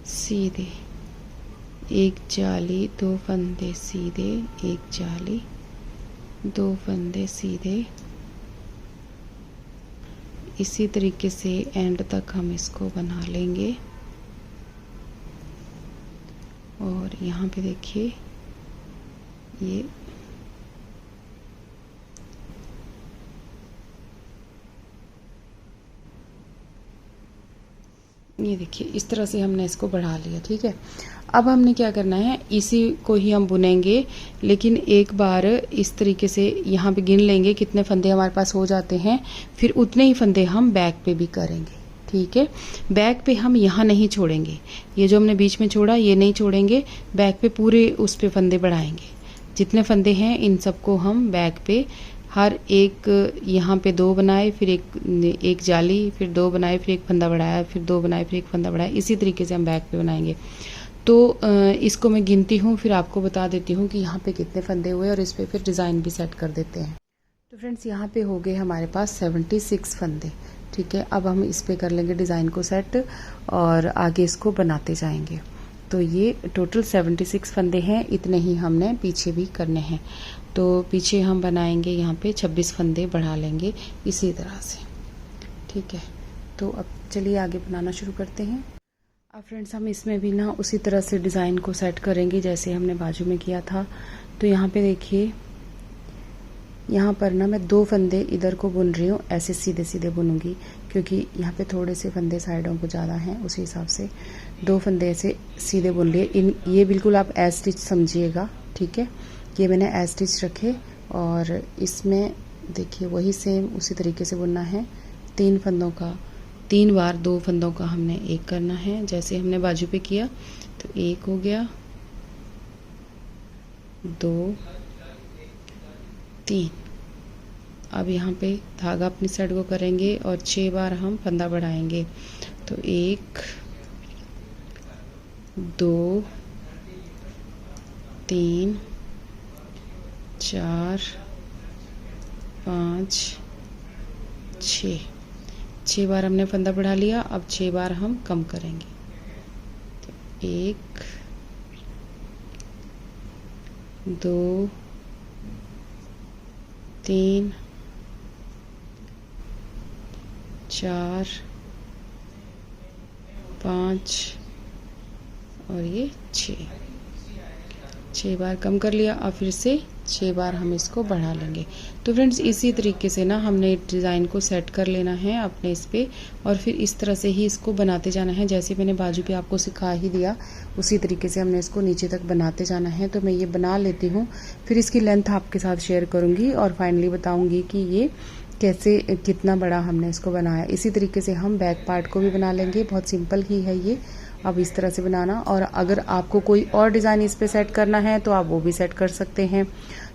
S1: सीधे, एक जाली 2 फंदे सीधे, एक जाली 2 फंदे सीधे। इसी तरीके से एंड तक हम इसको बना लेंगे। और यहाँ पे देखिए ये देखिए इस तरह से हमने इसको बढ़ा लिया, ठीक है। अब हमने क्या करना है, इसी को ही हम बुनेंगे, लेकिन एक बार इस तरीके से यहाँ पे गिन लेंगे कितने फंदे हमारे पास हो जाते हैं, फिर उतने ही फंदे हम बैक पे भी करेंगे, ठीक है। बैक पे हम यहाँ नहीं छोड़ेंगे, ये जो हमने बीच में छोड़ा ये नहीं छोड़ेंगे, बैक पे पूरे उस पे फंदे बढ़ाएंगे। जितने फंदे हैं इन सबको हम बैक पे हर एक, यहाँ पे 2 बनाए, फिर एक जाली, फिर 2 बनाए, फिर एक फंदा बढ़ाया, फिर 2 बनाए, फिर एक फंदा बढ़ाया, इसी तरीके से हम बैक पे बनाएंगे। तो इसको मैं गिनती हूँ, फिर आपको बता देती हूँ कि यहाँ पे कितने फंदे हुए और इस पे फिर डिज़ाइन भी सेट कर देते हैं। तो फ्रेंड्स यहाँ पे हो गए हमारे पास 76 फंदे। ठीक है, अब हम इस पे कर लेंगे डिज़ाइन को सेट और आगे इसको बनाते जाएंगे। तो ये टोटल 76 फंदे हैं, इतने ही हमने पीछे भी करने हैं। तो पीछे हम बनाएंगे यहाँ पे 26 फंदे बढ़ा लेंगे इसी तरह से। ठीक है, तो अब चलिए आगे बनाना शुरू करते हैं। अब फ्रेंड्स हम इसमें भी ना उसी तरह से डिज़ाइन को सेट करेंगे जैसे हमने बाजू में किया था। तो यहाँ पे देखिए, यहाँ पर ना मैं 2 फंदे इधर को बुन रही हूँ, ऐसे सीधे सीधे बुनूंगी क्योंकि यहाँ पे थोड़े से फंदे साइडों को ज़्यादा हैं, उसी हिसाब से 2 फंदे ऐसे सीधे बुन लिए। ये बिल्कुल आप एज स्टिच समझिएगा। ठीक है, ये मैंने एज स्टिच रखे और इसमें देखिए वही सेम उसी तरीके से बुनना है। 3 फंदों का 3 बार 2 फंदों का हमने एक करना है जैसे हमने बाजू पे किया। तो 1 हो गया, 2, 3। अब यहाँ पे धागा अपनी साइड को करेंगे और 6 बार हम फंदा बढ़ाएंगे। तो 1, 2, 3, 4, 5, 6 बार हमने फंदा बढ़ा लिया। अब 6 बार हम कम करेंगे। तो 1, 2, 3, 4, 5 और ये 6 बार कम कर लिया। अब फिर से 6 बार हम इसको बढ़ा लेंगे। तो फ्रेंड्स इसी तरीके से ना हमने डिज़ाइन को सेट कर लेना है अपने इस पे और फिर इस तरह से ही इसको बनाते जाना है। जैसे मैंने बाजू पे आपको सिखा ही दिया उसी तरीके से हमने इसको नीचे तक बनाते जाना है। तो मैं ये बना लेती हूँ, फिर इसकी लेंथ आपके साथ शेयर करूँगी और फाइनली बताऊँगी कि ये कैसे कितना बड़ा हमने इसको बनाया। इसी तरीके से हम बैक पार्ट को भी बना लेंगे, बहुत सिंपल ही है ये। अब इस तरह से बनाना, और अगर आपको कोई और डिज़ाइन इस पे सेट करना है तो आप वो भी सेट कर सकते हैं।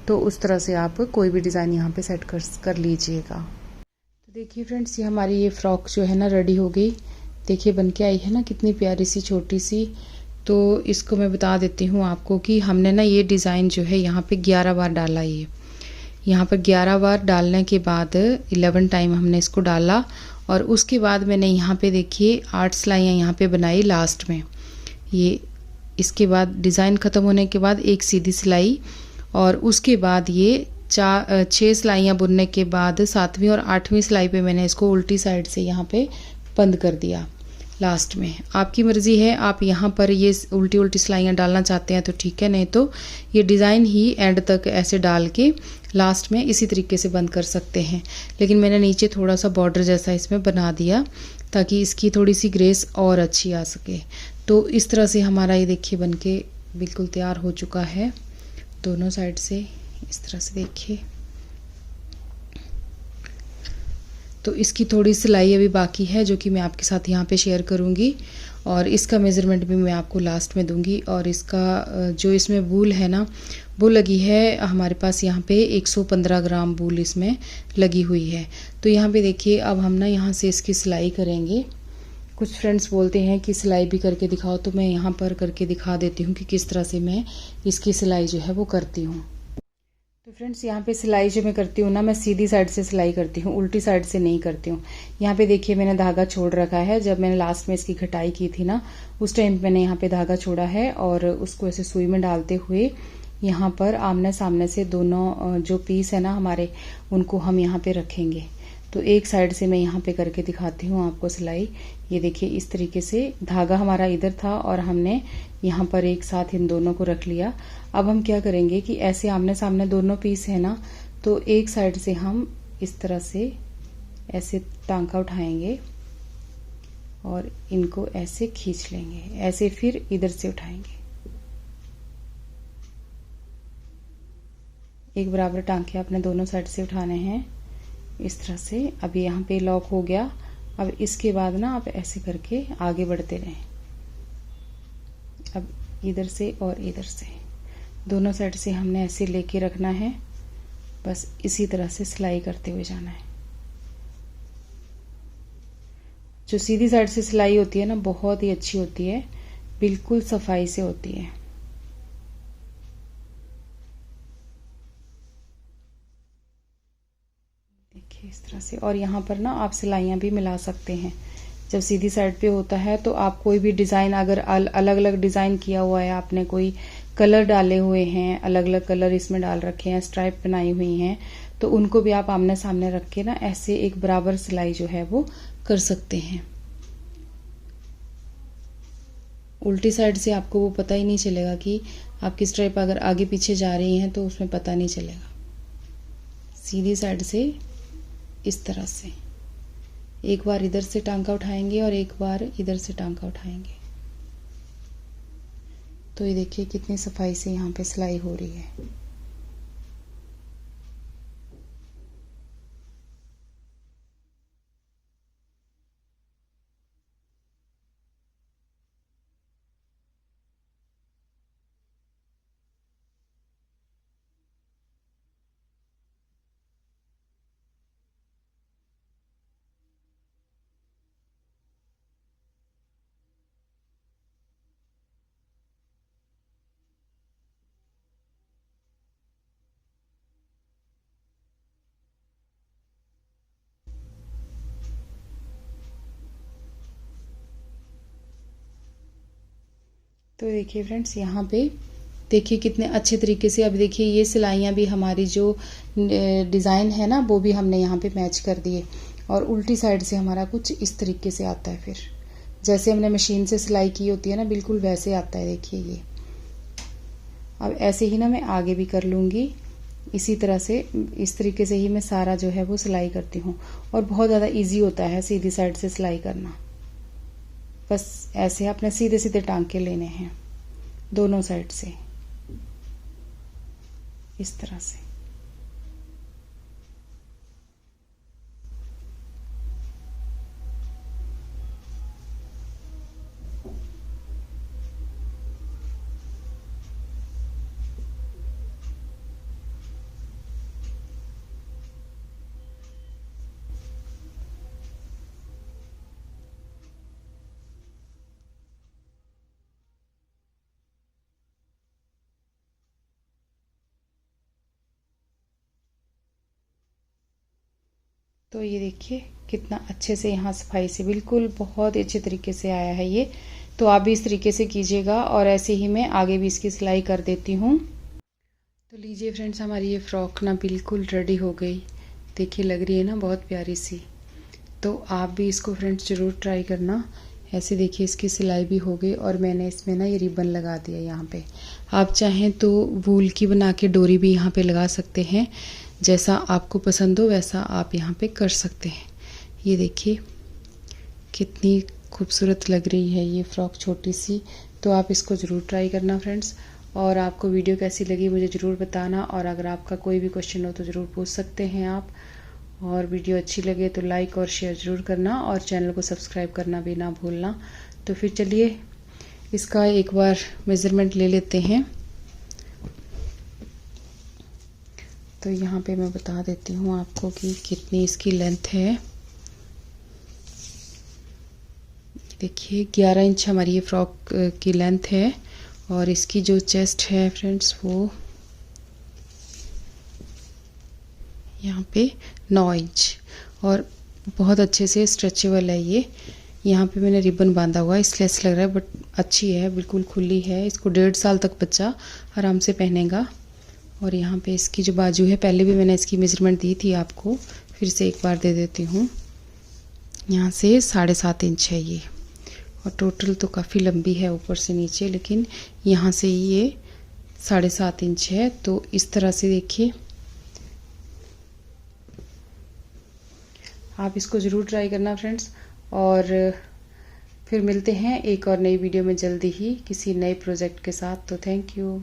S1: तो उस तरह से आप कोई भी डिज़ाइन यहाँ पे सेट कर लीजिएगा। तो देखिए फ्रेंड्स, ये हमारी ये फ्रॉक जो है ना रेडी हो गई। देखिए बन के आई है ना कितनी प्यारी सी छोटी सी। तो इसको मैं बता देती हूँ आपको कि हमने ना ये डिज़ाइन जो है यहाँ पे 11 बार डाला। ये यहाँ पर 11 बार डालने के बाद 11 टाइम हमने इसको डाला और उसके बाद मैंने यहाँ पे देखिए 8 सिलाइयाँ यहाँ पे बनाई लास्ट में। ये इसके बाद डिज़ाइन ख़त्म होने के बाद एक सीधी सिलाई और उसके बाद ये 6 सिलाइयाँ बुनने के बाद 7वीं और 8वीं सिलाई पे मैंने इसको उल्टी साइड से यहाँ पे बंद कर दिया लास्ट में। आपकी मर्ज़ी है, आप यहाँ पर ये उल्टी उल्टी सिलाइयाँ डालना चाहते हैं तो ठीक है, नहीं तो ये डिज़ाइन ही एंड तक ऐसे डाल के लास्ट में इसी तरीके से बंद कर सकते हैं। लेकिन मैंने नीचे थोड़ा सा बॉर्डर जैसा इसमें बना दिया ताकि इसकी थोड़ी सी ग्रेस और अच्छी आ सके। तो इस तरह से हमारा ये देखिए बन के बिल्कुल तैयार हो चुका है दोनों साइड से। इस तरह से देखिए, तो इसकी थोड़ी सिलाई अभी बाकी है जो कि मैं आपके साथ यहाँ पे शेयर करूँगी और इसका मेज़रमेंट भी मैं आपको लास्ट में दूँगी। और इसका जो इसमें वूल है ना, वो लगी है हमारे पास यहाँ पे 115 ग्राम वूल इसमें लगी हुई है। तो यहाँ पे देखिए, अब हम ना यहाँ से इसकी सिलाई करेंगे। कुछ फ्रेंड्स बोलते हैं कि सिलाई भी करके दिखाओ, तो मैं यहाँ पर करके दिखा देती हूँ कि किस तरह से मैं इसकी सिलाई जो है वो करती हूँ। तो फ्रेंड्स यहाँ पे सिलाई जो मैं करती हूँ ना, मैं सीधी साइड से सिलाई करती हूँ, उल्टी साइड से नहीं करती हूँ। यहाँ पे देखिए मैंने धागा छोड़ रखा है। जब मैंने लास्ट में इसकी कटाई की थी ना, उस टाइम मैंने यहाँ पे धागा छोड़ा है और उसको ऐसे सुई में डालते हुए यहाँ पर आमने सामने से दोनों जो पीस है ना हमारे, उनको हम यहाँ पे रखेंगे। तो एक साइड से मैं यहाँ पे करके दिखाती हूँ आपको सिलाई। ये देखिए इस तरीके से धागा हमारा इधर था और हमने यहाँ पर एक साथ इन दोनों को रख लिया। अब हम क्या करेंगे कि ऐसे आमने सामने दोनों पीस है ना, तो एक साइड से हम इस तरह से ऐसे टांका उठाएंगे और इनको ऐसे खींच लेंगे, ऐसे फिर इधर से उठाएंगे। एक बराबर टांके अपने दोनों साइड से उठाने हैं इस तरह से। अब यहाँ पे लॉक हो गया। अब इसके बाद ना आप ऐसे करके आगे बढ़ते रहें। अब इधर से और इधर से दोनों साइड से हमने ऐसे लेके रखना है, बस इसी तरह से सिलाई करते हुए जाना है। जो सीधी साइड से सिलाई होती है ना, बहुत ही अच्छी होती है, बिल्कुल सफाई से होती है। इस तरह से। और यहाँ पर ना आप सिलाइयाँ भी मिला सकते हैं। जब सीधी साइड पे होता है तो आप कोई भी डिज़ाइन, अगर अलग अलग डिज़ाइन किया हुआ है, आपने कोई कलर डाले हुए हैं, अलग अलग कलर इसमें डाल रखे हैं, स्ट्राइप बनाई हुई हैं, तो उनको भी आप आमने सामने रख के ना ऐसे एक बराबर सिलाई जो है वो कर सकते हैं। उल्टी साइड से आपको वो पता ही नहीं चलेगा कि आपकी स्ट्राइप अगर आगे पीछे जा रही हैं तो उसमें पता नहीं चलेगा। सीधी साइड से इस तरह से एक बार इधर से टांका उठाएंगे और एक बार इधर से टांका उठाएंगे, तो ये देखिए कितनी सफाई से यहाँ पे सिलाई हो रही है। तो देखिए फ्रेंड्स, यहाँ पे देखिए कितने अच्छे तरीके से, अब देखिए ये सिलाइयाँ भी हमारी जो डिज़ाइन है ना वो भी हमने यहाँ पे मैच कर दिए। और उल्टी साइड से हमारा कुछ इस तरीके से आता है, फिर जैसे हमने मशीन से सिलाई की होती है ना बिल्कुल वैसे आता है। देखिए ये अब ऐसे ही ना मैं आगे भी कर लूँगी इसी तरह से। इस तरीके से ही मैं सारा जो है वो सिलाई करती हूँ और बहुत ज़्यादा ईजी होता है सीधी साइड से सिलाई करना। बस ऐसे अपने सीधे सीधे टांके लेने हैं दोनों साइड से इस तरह से। तो ये देखिए कितना अच्छे से यहाँ सफाई से बिल्कुल बहुत अच्छे तरीके से आया है ये। तो आप भी इस तरीके से कीजिएगा और ऐसे ही मैं आगे भी इसकी सिलाई कर देती हूँ। तो लीजिए फ्रेंड्स, हमारी ये फ्रॉक ना बिल्कुल रेडी हो गई। देखिए लग रही है ना बहुत प्यारी सी। तो आप भी इसको फ्रेंड्स ज़रूर ट्राई करना। ऐसे देखिए इसकी सिलाई भी हो गई और मैंने इसमें ना ये रिबन लगा दिया यहाँ पे। आप चाहें तो वूल की बना के डोरी भी यहाँ पे लगा सकते हैं, जैसा आपको पसंद हो वैसा आप यहाँ पे कर सकते हैं। ये देखिए कितनी खूबसूरत लग रही है ये फ़्रॉक छोटी सी। तो आप इसको ज़रूर ट्राई करना फ्रेंड्स। और आपको वीडियो कैसी लगी मुझे ज़रूर बताना, और अगर आपका कोई भी क्वेश्चन हो तो ज़रूर पूछ सकते हैं आप। और वीडियो अच्छी लगे तो लाइक और शेयर ज़रूर करना और चैनल को सब्सक्राइब करना भी ना भूलना। तो फिर चलिए इसका एक बार मेज़रमेंट ले लेते हैं। तो यहाँ पे मैं बता देती हूँ आपको कि कितनी इसकी लेंथ है। देखिए 11 इंच हमारी ये फ्रॉक की लेंथ है और इसकी जो चेस्ट है फ्रेंड्स वो यहाँ पे 9 इंच और बहुत अच्छे से स्ट्रेचेबल है ये। यहाँ पे मैंने रिबन बांधा हुआ है इसलिए ऐसा लग रहा है, बट अच्छी है, बिल्कुल खुली है। इसको 1.5 साल तक बच्चा आराम से पहनेगा। और यहाँ पे इसकी जो बाजू है, पहले भी मैंने इसकी मेजरमेंट दी थी आपको, फिर से एक बार दे देती हूँ। यहाँ से 7.5 इंच है ये और टोटल तो काफ़ी लंबी है ऊपर से नीचे, लेकिन यहाँ से ये 7.5 इंच है। तो इस तरह से देखिए आप इसको ज़रूर ट्राई करना फ्रेंड्स। और फिर मिलते हैं एक और नई वीडियो में जल्दी ही किसी नए प्रोजेक्ट के साथ। तो थैंक यू।